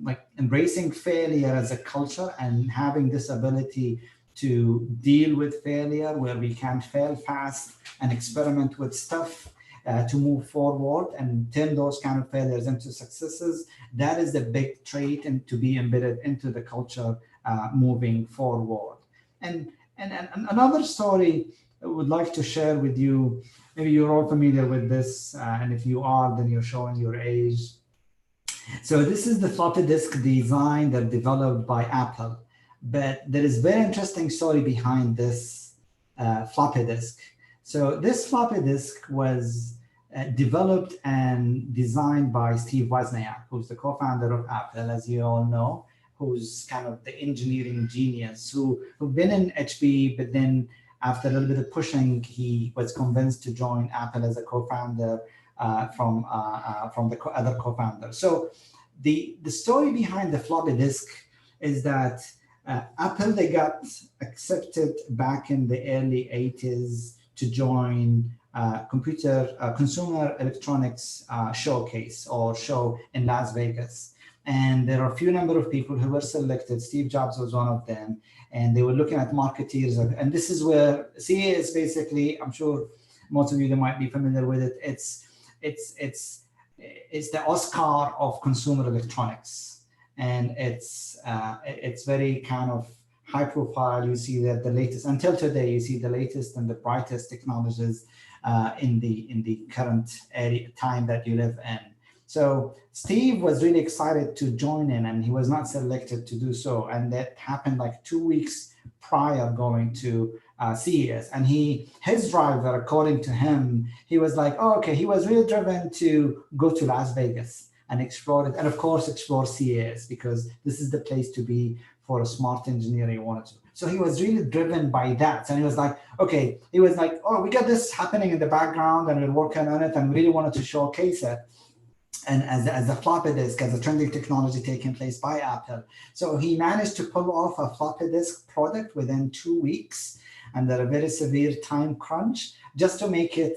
[SPEAKER 2] like embracing failure as a culture and having this ability to deal with failure, where we can fail fast and experiment with stuff to move forward and turn those kind of failures into successes. That is the big trait and to be embedded into the culture moving forward. And another story I would like to share with you, maybe you're all familiar with this, and if you are, then you're showing your age. So this is the floppy disk design that developed by Apple. But there is very interesting story behind this floppy disk. So this floppy disk was developed and designed by Steve Wozniak, who's the co-founder of Apple, as you all know, who's kind of the engineering genius, who've been in HP, but then after a little bit of pushing, he was convinced to join Apple as a co-founder from the other co-founder. So the story behind the floppy disk is that Apple, they got accepted back in the early 80s to join consumer electronics showcase or show in Las Vegas. And there are a few number of people who were selected. Steve Jobs was one of them. And they were looking at marketeers. And this is where CES basically, I'm sure most of you that might be familiar with it. It's the Oscar of consumer electronics. And it's very kind of high profile. You see that the latest, until today, you see the latest and the brightest technologies in the current time that you live in. So Steve was really excited to join in, and he was not selected to do so. And that happened like 2 weeks prior going to CES. And his driver, according to him, he was like, oh, okay, he was really driven to go to Las Vegas and explore it. And of course, explore CES, because this is the place to be for a smart engineer he wanted to. So he was really driven by that. And he was like, okay, he was like, oh, we got this happening in the background and we're working on it and we really wanted to showcase it. And as a floppy disk, as a trending technology taking place by Apple. So he managed to pull off a floppy disk product within 2 weeks under a very severe time crunch, just to make it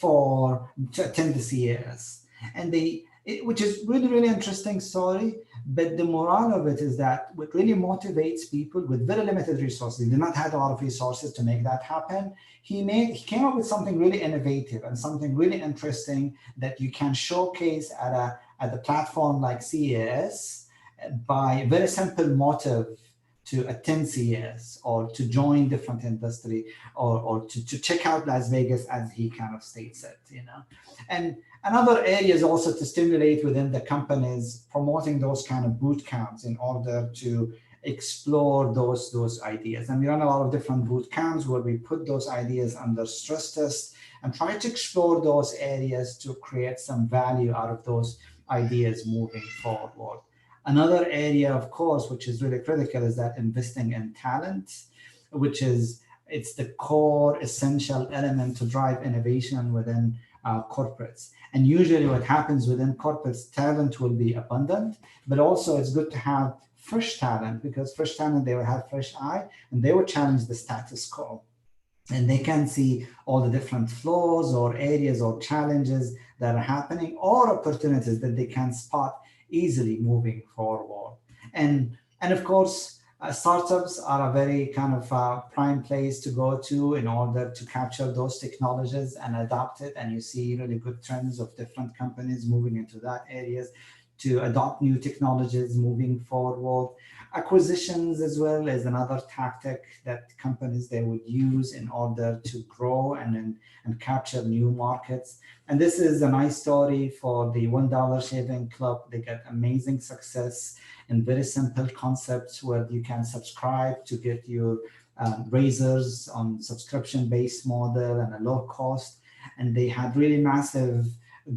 [SPEAKER 2] to attend the CES. And which is really, really interesting story. But the moral of it is that what really motivates people with very limited resources, he did not have a lot of resources to make that happen. He came up with something really innovative and something really interesting that you can showcase at a platform like CES by very simple motive to attend CES or to join different industry or to check out Las Vegas, as he kind of states it, you know. And another area is also to stimulate within the companies, promoting those kind of boot camps in order to explore those ideas. And we run a lot of different boot camps where we put those ideas under stress test and try to explore those areas to create some value out of those ideas moving forward. Another area, of course, which is really critical, is that investing in talent, it's the core essential element to drive innovation within corporates. And usually what happens within corporates, talent will be abundant, but also it's good to have fresh talent, because fresh talent, they will have fresh eye and they will challenge the status quo. And they can see all the different flaws or areas or challenges that are happening or opportunities that they can spot easily moving forward. And of course, startups are a very kind of prime place to go to in order to capture those technologies and adopt it. And you see really good trends of different companies moving into that areas to adopt new technologies moving forward. Acquisitions as well is another tactic that companies they would use in order to grow and capture new markets. And this is a nice story for the $1 Shaving Club. They get amazing success in very simple concepts where you can subscribe to get your razors on subscription-based model and a low cost. And they had really massive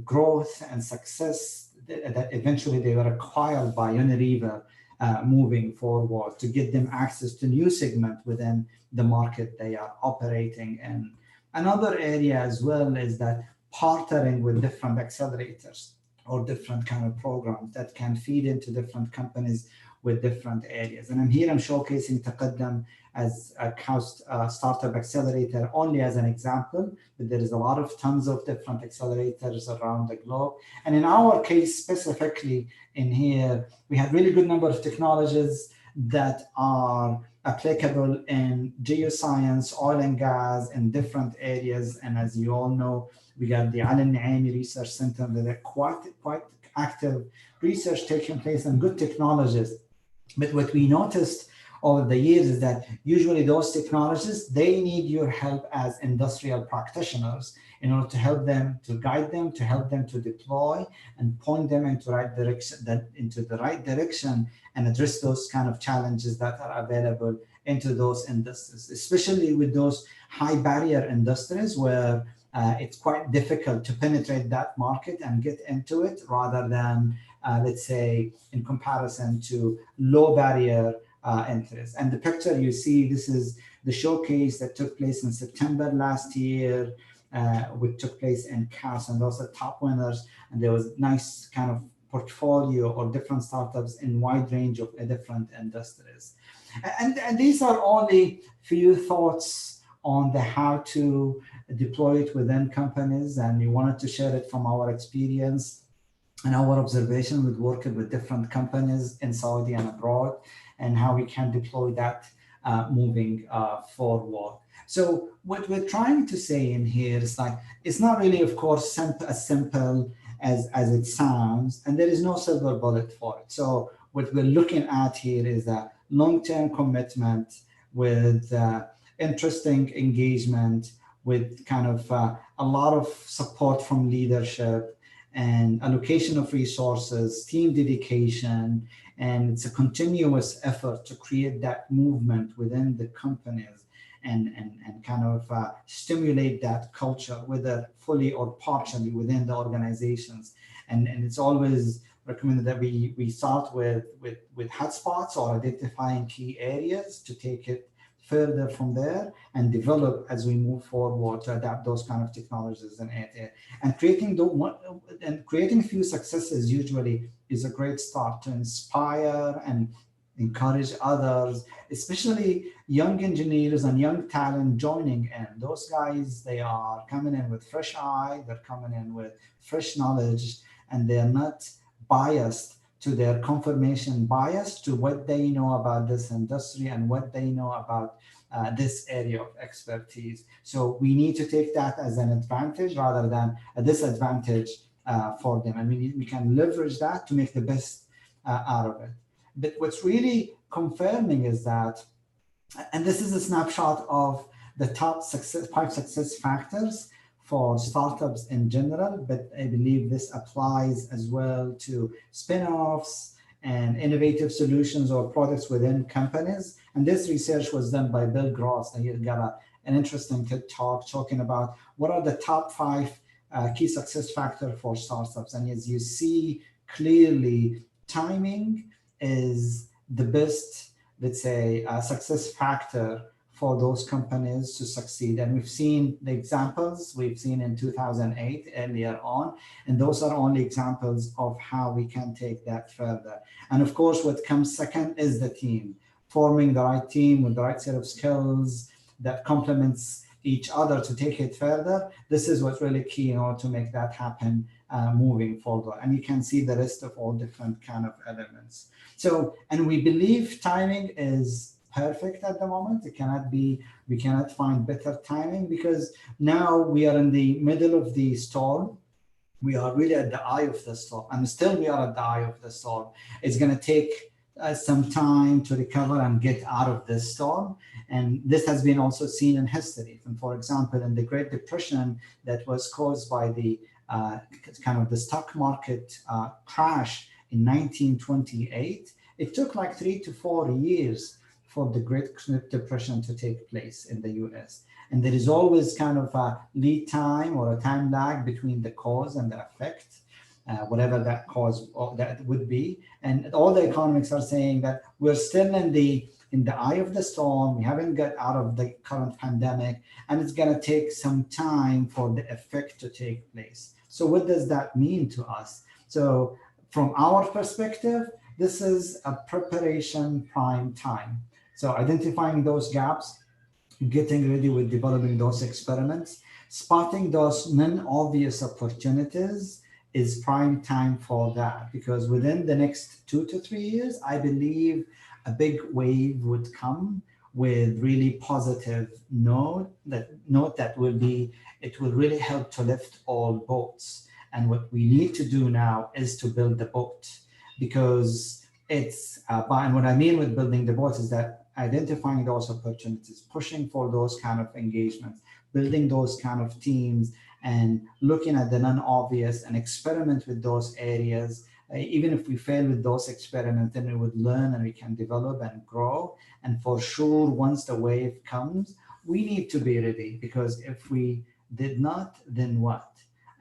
[SPEAKER 2] growth and success that eventually they were acquired by Unilever moving forward to get them access to new segment within the market they are operating in. Another area as well is that partnering with different accelerators or different kind of programs that can feed into different companies with different areas. And I'm showcasing Taqaddam as a KAUST startup accelerator only as an example, but there is a lot of tons of different accelerators around the globe. And in our case specifically in here, we have really good number of technologies that are applicable in geoscience, oil and gas, in different areas. And as you all know, we got the Al Naimi Research Center that are quite active research taking place and good technologies. But what we noticed over the years is that usually those technologies, they need your help as industrial practitioners in order to help them, to guide them, to help them to deploy and point them into the right direction and address those kind of challenges that are available into those industries, especially with those high barrier industries where it's quite difficult to penetrate that market and get into it rather than, let's say, in comparison to low barrier entries. And the picture you see, this is the showcase that took place in September last year, which took place in KAUST, and those are top winners. And there was nice kind of portfolio or different startups in wide range of different industries. And these are only few thoughts on the how to deploy it within companies, and we wanted to share it from our experience and our observation with working with different companies in Saudi and abroad, and how we can deploy that moving forward. So what we're trying to say in here is like, it's not really, of course, as simple as it sounds, and there is no silver bullet for it. So what we're looking at here is a long-term commitment with interesting engagement, with kind of a lot of support from leadership and allocation of resources, team dedication, and it's a continuous effort to create that movement within the companies and kind of stimulate that culture, whether fully or partially within the organizations. And it's always recommended that we start with hotspots or identifying key areas to take it further from there and develop as we move forward to adapt those kind of technologies and creating a few successes usually is a great start to inspire and encourage others, especially young engineers and young talent joining in. Those guys, they are coming in with fresh eye, they're coming in with fresh knowledge, and they're not biased to their confirmation bias to what they know about this industry and what they know about this area of expertise. So we need to take that as an advantage rather than a disadvantage for them. And we can leverage that to make the best out of it. But what's really confirming is that, and this is a snapshot of the top 5 success factors for startups in general, but I believe this applies as well to spin-offs and innovative solutions or products within companies. And this research was done by Bill Gross, and he got an interesting TED Talk talking about what are the top 5 key success factors for startups. And as you see clearly, timing is the best, let's say, success factor for those companies to succeed. And we've seen the examples we've seen in 2008 earlier on, and those are only examples of how we can take that further. And of course, what comes second is the team, forming the right team with the right set of skills that complements each other to take it further. This is what's really key in order to make that happen moving forward. And you can see the rest of all different kind of elements. So, and we believe timing is perfect at the moment. It cannot be, we cannot find better timing because now we are in the middle of the storm. we are really at the eye of the storm, and still we are at the eye of the storm. It's going to take some time to recover and get out of this storm. And this has been also seen in history. And for example, in the Great Depression that was caused by the kind of the stock market crash in 1928, it took like 3 to 4 years for the Great Depression to take place in the US. And there is always kind of a lead time or a time lag between the cause and the effect, whatever that cause that would be. And all the economics are saying that we're still in the eye of the storm. We haven't got out of the current pandemic, and it's going to take some time for the effect to take place. So what does that mean to us? So from our perspective, this is a preparation prime time. So identifying those gaps, getting ready with developing those experiments, spotting those non-obvious opportunities is prime time for that, because within the next 2 to 3 years, I believe a big wave would come with really positive note that will be, it will really help to lift all boats. And what we need to do now is to build the boat, because it's, and what I mean with building the boat is that identifying those opportunities, pushing for those kind of engagements, building those kind of teams, and looking at the non-obvious and experiment with those areas. Even if we fail with those experiments, then we would learn and we can develop and grow. And for sure, once the wave comes, we need to be ready, because if we did not, then what?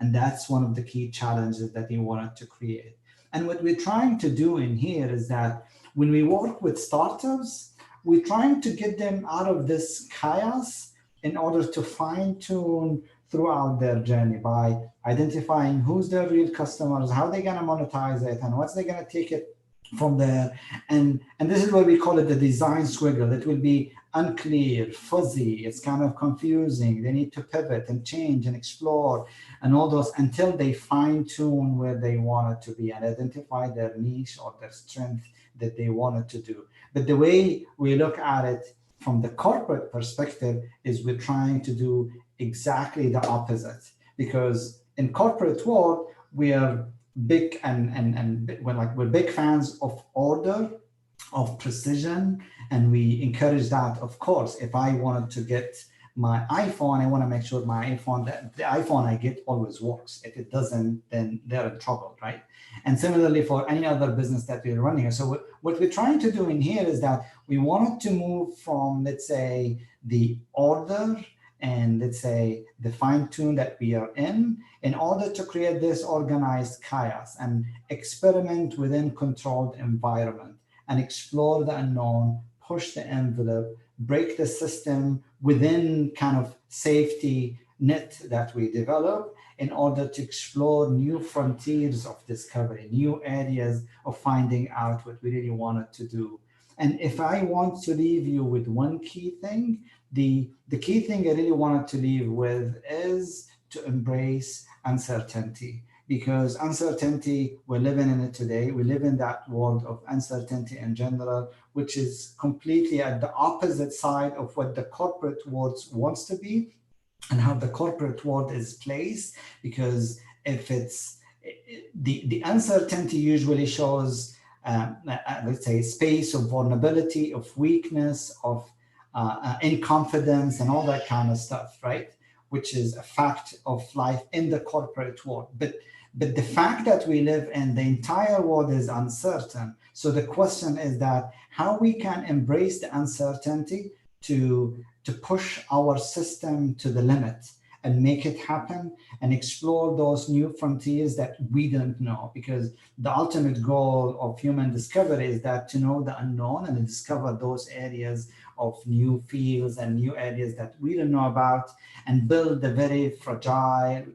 [SPEAKER 2] And that's one of the key challenges that we wanted to create. And what we're trying to do in here is that when we work with startups, we're trying to get them out of this chaos in order to fine-tune throughout their journey by identifying who's their real customers, how they're going to monetize it, and what's they going to take it from there. And this is what we call it the design squiggle. It will be unclear, fuzzy, it's kind of confusing. They need to pivot and change and explore and all those until they fine-tune where they want it to be and identify their niche or their strength that they wanted to do. But the way we look at it from the corporate perspective is we're trying to do exactly the opposite, because in corporate world we are big and we're big fans of order, of precision, and we encourage that. Of course, if I wanted to get my iPhone, I want to make sure my iPhone, that the iPhone I get always works. If it doesn't, then they're in trouble, right? And similarly for any other business that we're running. So what we're trying to do in here is that we wanted to move from, let's say, the order and let's say the fine-tune that we are in order to create this organized chaos and experiment within controlled environment and explore the unknown, push the envelope, break the system within kind of safety net that we develop in order to explore new frontiers of discovery, new areas of finding out what we really wanted to do. And if I want to leave you with one key thing, the key thing I really wanted to leave with is to embrace uncertainty, because uncertainty, we're living in it today. We live in that world of uncertainty in general, which is completely at the opposite side of what the corporate world wants to be and how the corporate world is placed. Because if it's the uncertainty usually shows, let's say, space of vulnerability, of weakness, of inconfidence, and all that kind of stuff, right? Which is a fact of life in the corporate world. But the fact that we live in the entire world is uncertain. So the question is that how we can embrace the uncertainty to push our system to the limit and make it happen and explore those new frontiers that we don't know. Because the ultimate goal of human discovery is that to know the unknown and discover those areas of new fields and new areas that we don't know about, and build a very fragile,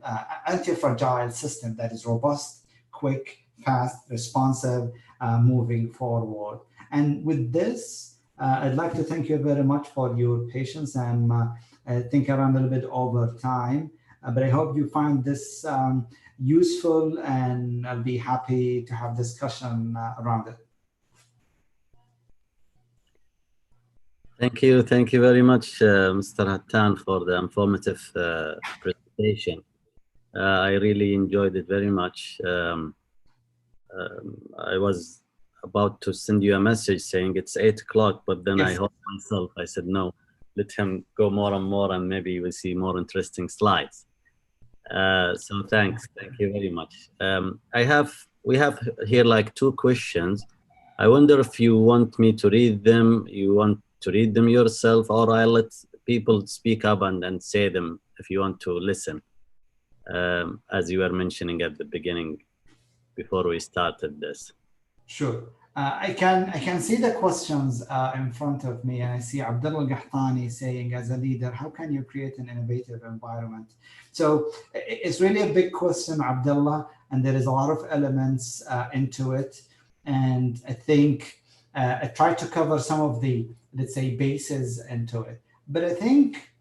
[SPEAKER 2] anti-fragile system that is robust, quick, fast, responsive, moving forward. And with this, I'd like to thank you very much for your patience, and I think I ran a little bit over time, but I hope you find this useful, and I'll be happy to have discussion around it.
[SPEAKER 1] Thank you very much, Mr. Hattan, for the informative presentation. I really enjoyed it very much. I was about to send you a message saying it's 8 o'clock, but then I
[SPEAKER 2] Yes.
[SPEAKER 1] held myself. I said, no, let him go more and more, and maybe we'll see more interesting slides. So thanks. Thank you very much. We have here like 2 questions. I wonder if you want me to read them, you want to read them yourself, or I'll let people speak up and say them if you want to listen, as you were mentioning at the beginning before we started this.
[SPEAKER 2] Sure. I can see the questions in front of me, and I see Abdullah Gahtani saying, as a leader, how can you create an innovative environment? So it's really a big question, Abdullah, and there is a lot of elements into it. And I think I tried to cover some of the, let's say, bases into it. But I think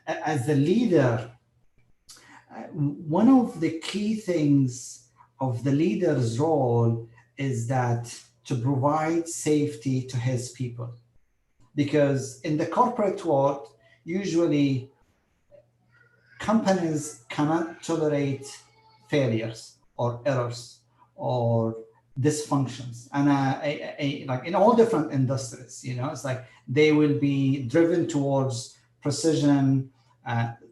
[SPEAKER 2] as a leader, one of the key things of the leader's role is that to provide safety to his people. Because in the corporate world, usually companies cannot tolerate failures or errors or dysfunctions. And like in all different industries, you know, it's like they will be driven towards precision,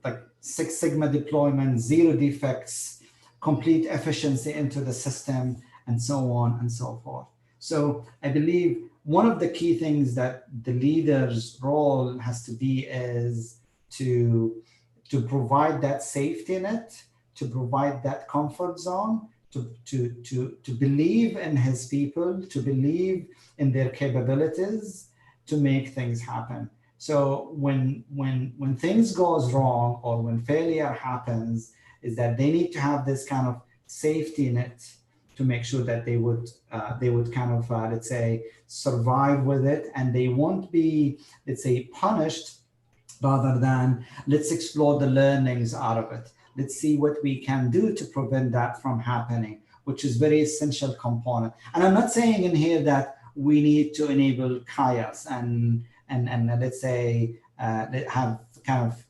[SPEAKER 2] like Six Sigma deployment, zero defects, complete efficiency into the system, and so on and so forth. So I believe one of the key things that the leader's role has to be is to provide that safety net, to provide that comfort zone, to believe in his people, to believe in their capabilities, to make things happen. So when things goes wrong or when failure happens, is that they need to have this kind of safety net to make sure that they would kind of let's say survive with it, and they won't be, let's say, punished, rather than let's explore the learnings out of it. Let's see what we can do to prevent that from happening, which is very essential component. And I'm not saying in here that we need to enable chaos and let's say have kind of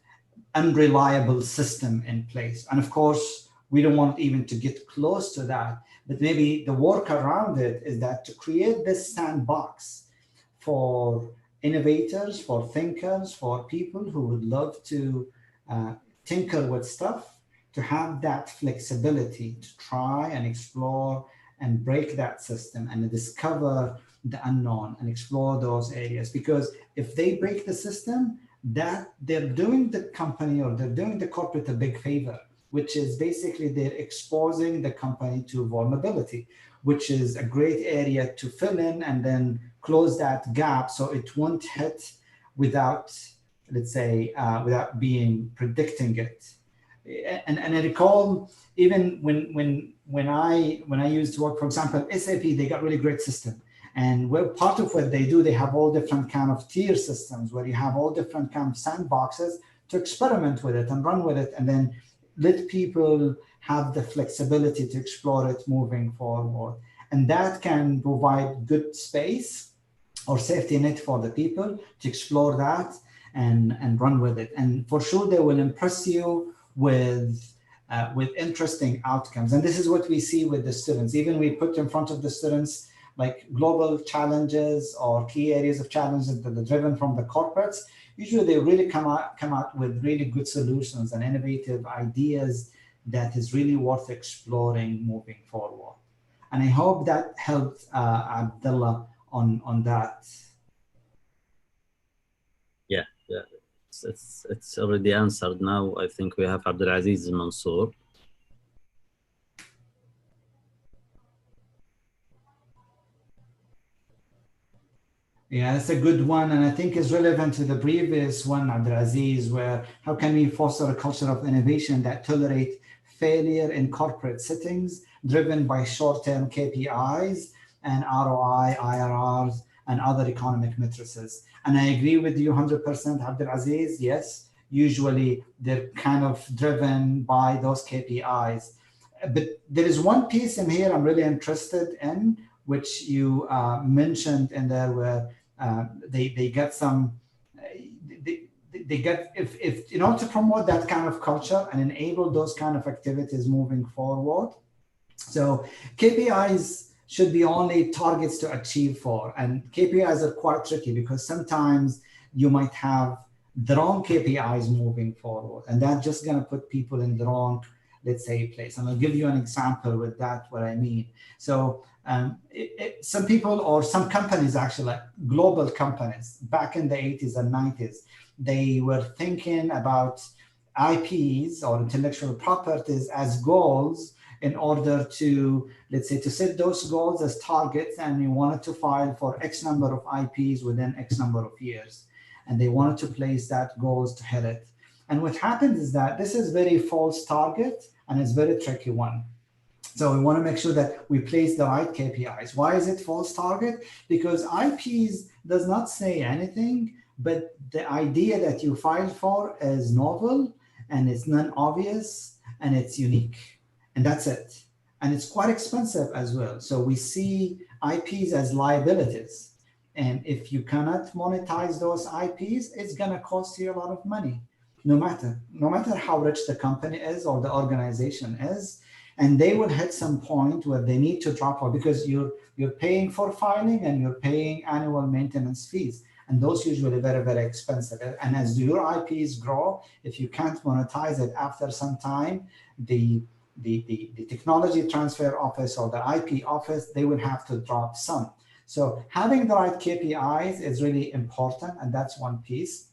[SPEAKER 2] unreliable system in place. And of course, we don't want even to get close to that. But maybe the work around it is that to create this sandbox for innovators, for thinkers, for people who would love to tinker with stuff, to have that flexibility to try and explore and break that system and discover the unknown and explore those areas. Because if they break the system, that they're doing the company or they're doing the corporate a big favor, which is basically they're exposing the company to vulnerability, which is a great area to fill in and then close that gap so it won't hit without, let's say, without being predicting it. And I recall even when I used to work, for example, SAP, they got really great system. And where part of what they do, they have all different kind of tier systems where you have all different kind of sandboxes to experiment with it and run with it, and then let people have the flexibility to explore it moving forward. And that can provide good space or safety net for the people to explore that and run with it. And for sure, they will impress you with interesting outcomes. And this is what we see with the students. Even we put in front of the students like global challenges or key areas of challenges that are driven from the corporates. Usually they really come out with really good solutions and innovative ideas that is really worth exploring moving forward. And I hope that helped Abdullah on that.
[SPEAKER 1] Yeah, it's already answered now. I think we have Abdulaziz Mansour.
[SPEAKER 2] Yeah, that's a good one. And I think it's relevant to the previous one, Abdulaziz, where how can we foster a culture of innovation that tolerate failure in corporate settings driven by short-term KPIs and ROI, IRRs, and other economic matrices. And I agree with you 100%, Abdulaziz. Yes, usually they're kind of driven by those KPIs. But there is one piece in here I'm really interested in, which you mentioned in there, where they get some, they get, if in order to promote that kind of culture and enable those kind of activities moving forward. So KPIs should be only targets to achieve for, and KPIs are quite tricky because sometimes you might have the wrong KPIs moving forward, and that's just going to put people in the wrong, let's say, place. And I'll give you an example with that, what I mean. So some people or some companies, actually like global companies back in the 80s and 90s, they were thinking about IPs or intellectual properties as goals in order to, let's say, to set those goals as targets, and you wanted to file for X number of IPs within X number of years. And they wanted to place that goals to hit it. And what happens is that this is very false target, and it's very tricky one. So we want to make sure that we place the right KPIs. Why is it false target? Because IPs does not say anything, but the idea that you filed for is novel, and it's non-obvious, and it's unique. And that's it. And it's quite expensive as well. So we see IPs as liabilities. And if you cannot monetize those IPs, it's going to cost you a lot of money, no matter how rich the company is or the organization is. And they will hit some point where they need to drop out because you're paying for filing and you're paying annual maintenance fees. And those usually very, very expensive. And as your IPs grow, if you can't monetize it after some time, the technology transfer office or the IP office, they will have to drop some. So having the right KPIs is really important, and that's one piece.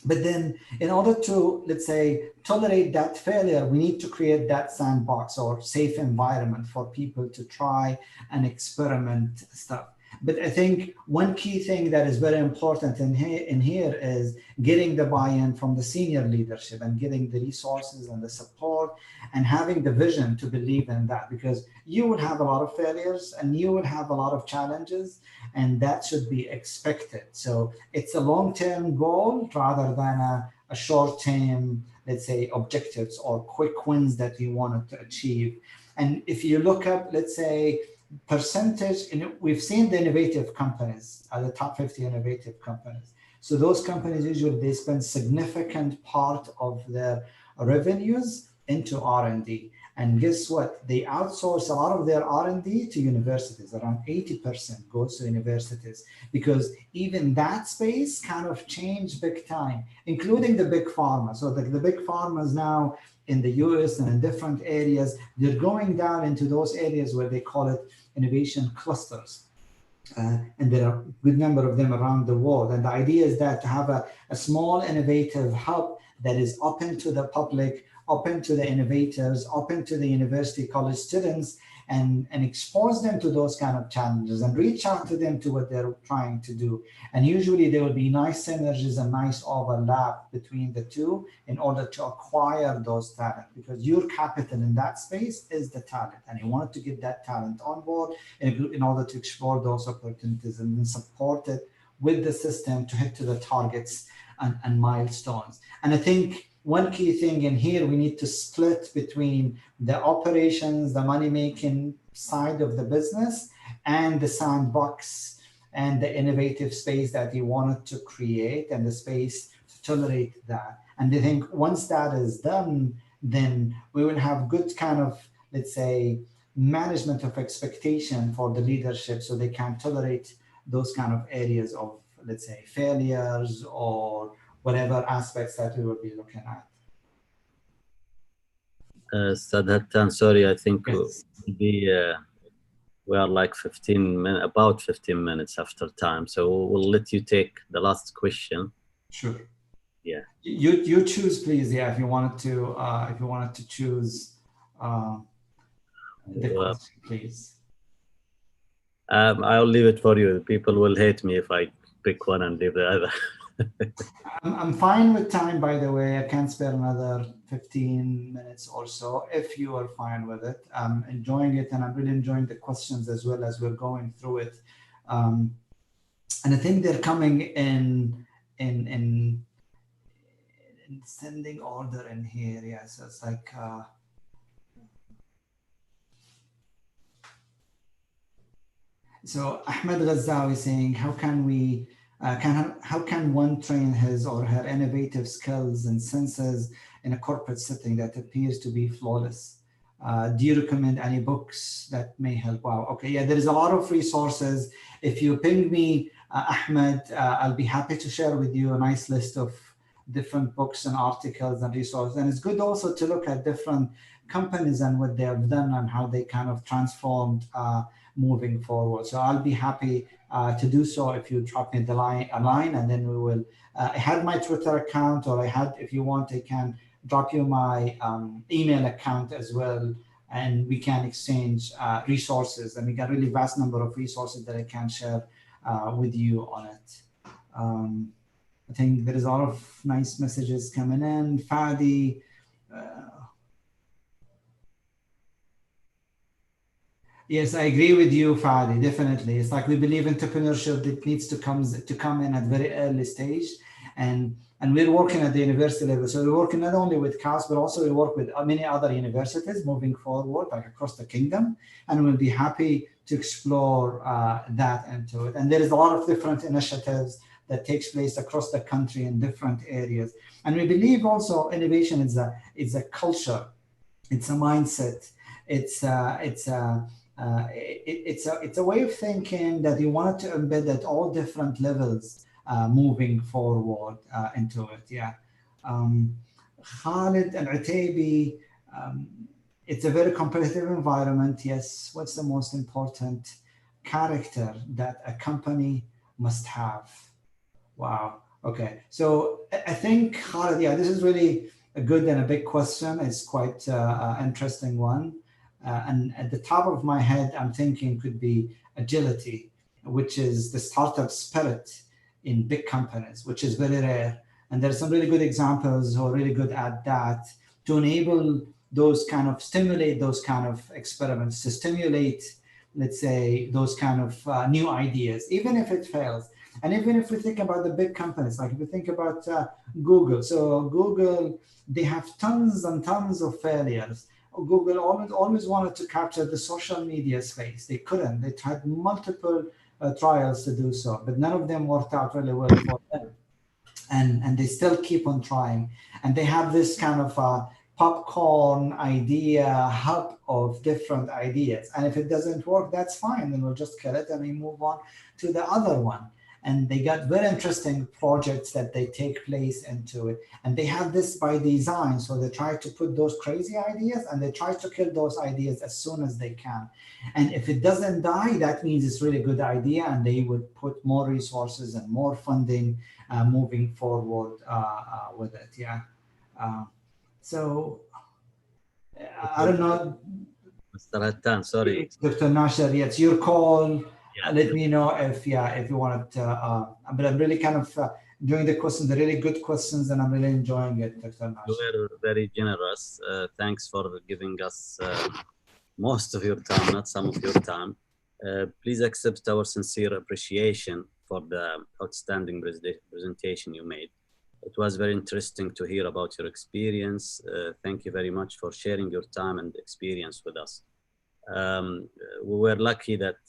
[SPEAKER 2] But then in order to, let's say, tolerate that failure, we need to create that sandbox or safe environment for people to try and experiment stuff. But I think one key thing that is very important in here is getting the buy-in from the senior leadership and getting the resources and the support and having the vision to believe in that, because you will have a lot of failures and you will have a lot of challenges, and that should be expected. So it's a long-term goal rather than a short-term, let's say, objectives or quick wins that you wanted to achieve. And if you look up, let's say, percentage, and we've seen the innovative companies are the top 50 innovative companies. So those companies usually they spend significant part of their revenues into R&D. And guess what? They outsource a lot of their R&D to universities. Around 80% goes to universities, because even that space kind of changed big time, including the big pharma. So the big pharmas now in the US and in different areas, they're going down into those areas where they call it innovation clusters. And there are a good number of them around the world. And the idea is that to have a small innovative hub that is open to the public, open to the innovators, open to the university college students, and expose them to those kind of challenges and reach out to them to what they're trying to do. And usually there will be nice synergies and nice overlap between the two in order to acquire those talent, because your capital in that space is the talent, and you want to get that talent on board in order to explore those opportunities and then support it with the system to hit to the targets and milestones. And I think one key thing in here, we need to split between the operations, the money-making side of the business, and the sandbox and the innovative space that you wanted to create and the space to tolerate that. And I think once that is done, then we will have good kind of, let's say, management of expectation for the leadership, so they can tolerate those kind of areas of, let's say, failures or whatever aspects that we will be looking at.
[SPEAKER 1] Ustad Hattan, sorry, I think
[SPEAKER 2] Yes.
[SPEAKER 1] we are like 15 minutes, about 15 minutes after time. So we'll let you take the last question.
[SPEAKER 2] Sure.
[SPEAKER 1] Yeah.
[SPEAKER 2] You choose, please. Yeah, if you wanted to choose the question, please.
[SPEAKER 1] I'll leave it for you. People will hate me if I pick one and leave the other.
[SPEAKER 2] I'm fine with time, by the way. I can spare another 15 minutes or so if you are fine with it. I'm enjoying it, and I'm really enjoying the questions as well as we're going through it. And I think they're coming in sending order in here. Yeah, so it's like so Ahmed Ghazawi saying, how can we how can one train his or her innovative skills and senses in a corporate setting that appears to be flawless? Do you recommend any books that may help? Wow. Okay. Yeah, there is a lot of resources. If you ping me, Ahmed, I'll be happy to share with you a nice list of different books and articles and resources. And it's good also to look at different companies and what they have done and how they kind of transformed moving forward. So I'll be happy to do so if you drop me a line, and then we will. I had my Twitter account, or if you want, I can drop you my email account as well, and we can exchange resources. And we got a really vast number of resources that I can share with you on it. I think there is a lot of nice messages coming in. Fadi, yes, I agree with you, Fadi. Definitely, it's like we believe entrepreneurship that needs to come in at very early stage, and we're working at the university level. So we're working not only with KAUST, but also we work with many other universities moving forward, like across the kingdom, and we'll be happy to explore that into it. And there is a lot of different initiatives that takes place across the country in different areas. And we believe also innovation is a culture, it's a mindset, it's a way of thinking that you wanted to embed at all different levels moving forward into it. Yeah. Khalid and Utaibi, it's a very competitive environment. Yes. What's the most important character that a company must have? Wow. Okay. So I think, Khalid, yeah, this is really a good and a big question. It's quite an interesting one. And at the top of my head, I'm thinking could be agility, which is the startup spirit in big companies, which is very rare. And there are some really good examples who are really good at that to enable stimulate those kind of experiments, to stimulate, let's say, those kind of new ideas, even if it fails. And even if we think about the big companies, like if we think about Google. So Google, they have tons and tons of failures. Google always wanted to capture the social media space. They couldn't. They tried multiple trials to do so, but none of them worked out really well for them. And they still keep on trying. And they have this kind of popcorn idea hub of different ideas. And if it doesn't work, that's fine. Then we'll just kill it and we move on to the other one. And they got very interesting projects that they take place into it. And they have this by design. So they try to put those crazy ideas and they try to kill those ideas as soon as they can. And if it doesn't die, that means it's really good idea. And they would put more resources and more funding moving forward with it. Yeah. So I don't know.
[SPEAKER 1] Mr. Hattan, sorry.
[SPEAKER 2] Dr. Nasher, it's your call.
[SPEAKER 1] Yeah.
[SPEAKER 2] Let me know if you want to. But I'm really kind of doing the questions, the really good questions, and I'm really enjoying it, Dr. Nasher.
[SPEAKER 1] You were very generous. Thanks for giving us most of your time, not some of your time. Please accept our sincere appreciation for the outstanding presentation you made. It was very interesting to hear about your experience. Thank you very much for sharing your time and experience with us. We were lucky that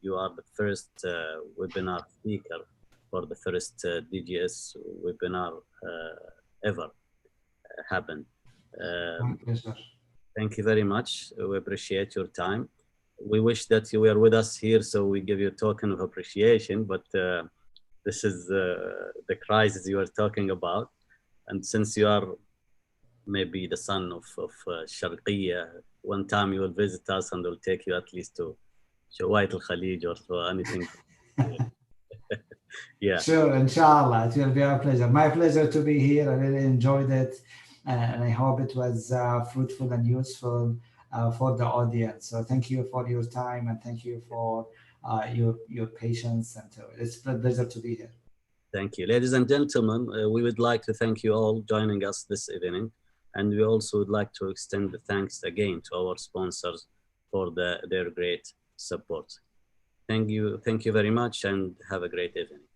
[SPEAKER 1] you are the first webinar speaker for the first DGS webinar ever happened.
[SPEAKER 2] My pleasure.
[SPEAKER 1] Thank you very much. We appreciate your time. We wish that you were with us here, so we give you a token of appreciation, but this is the crisis you are talking about. And since you are maybe the son of Sharqiyya, one time you will visit us and we'll take you at least to Shawait al-Khalij or to anything. Yeah.
[SPEAKER 2] Sure, inshallah, it will be our pleasure. My pleasure to be here. I really enjoyed it. And I hope it was fruitful and useful for the audience. So thank you for your time and thank you for your patience. And it's a pleasure to be here.
[SPEAKER 1] Thank you. Ladies and gentlemen, we would like to thank you all joining us this evening. And we also would like to extend the thanks again to our sponsors for their great support. Thank you very much and have a great evening.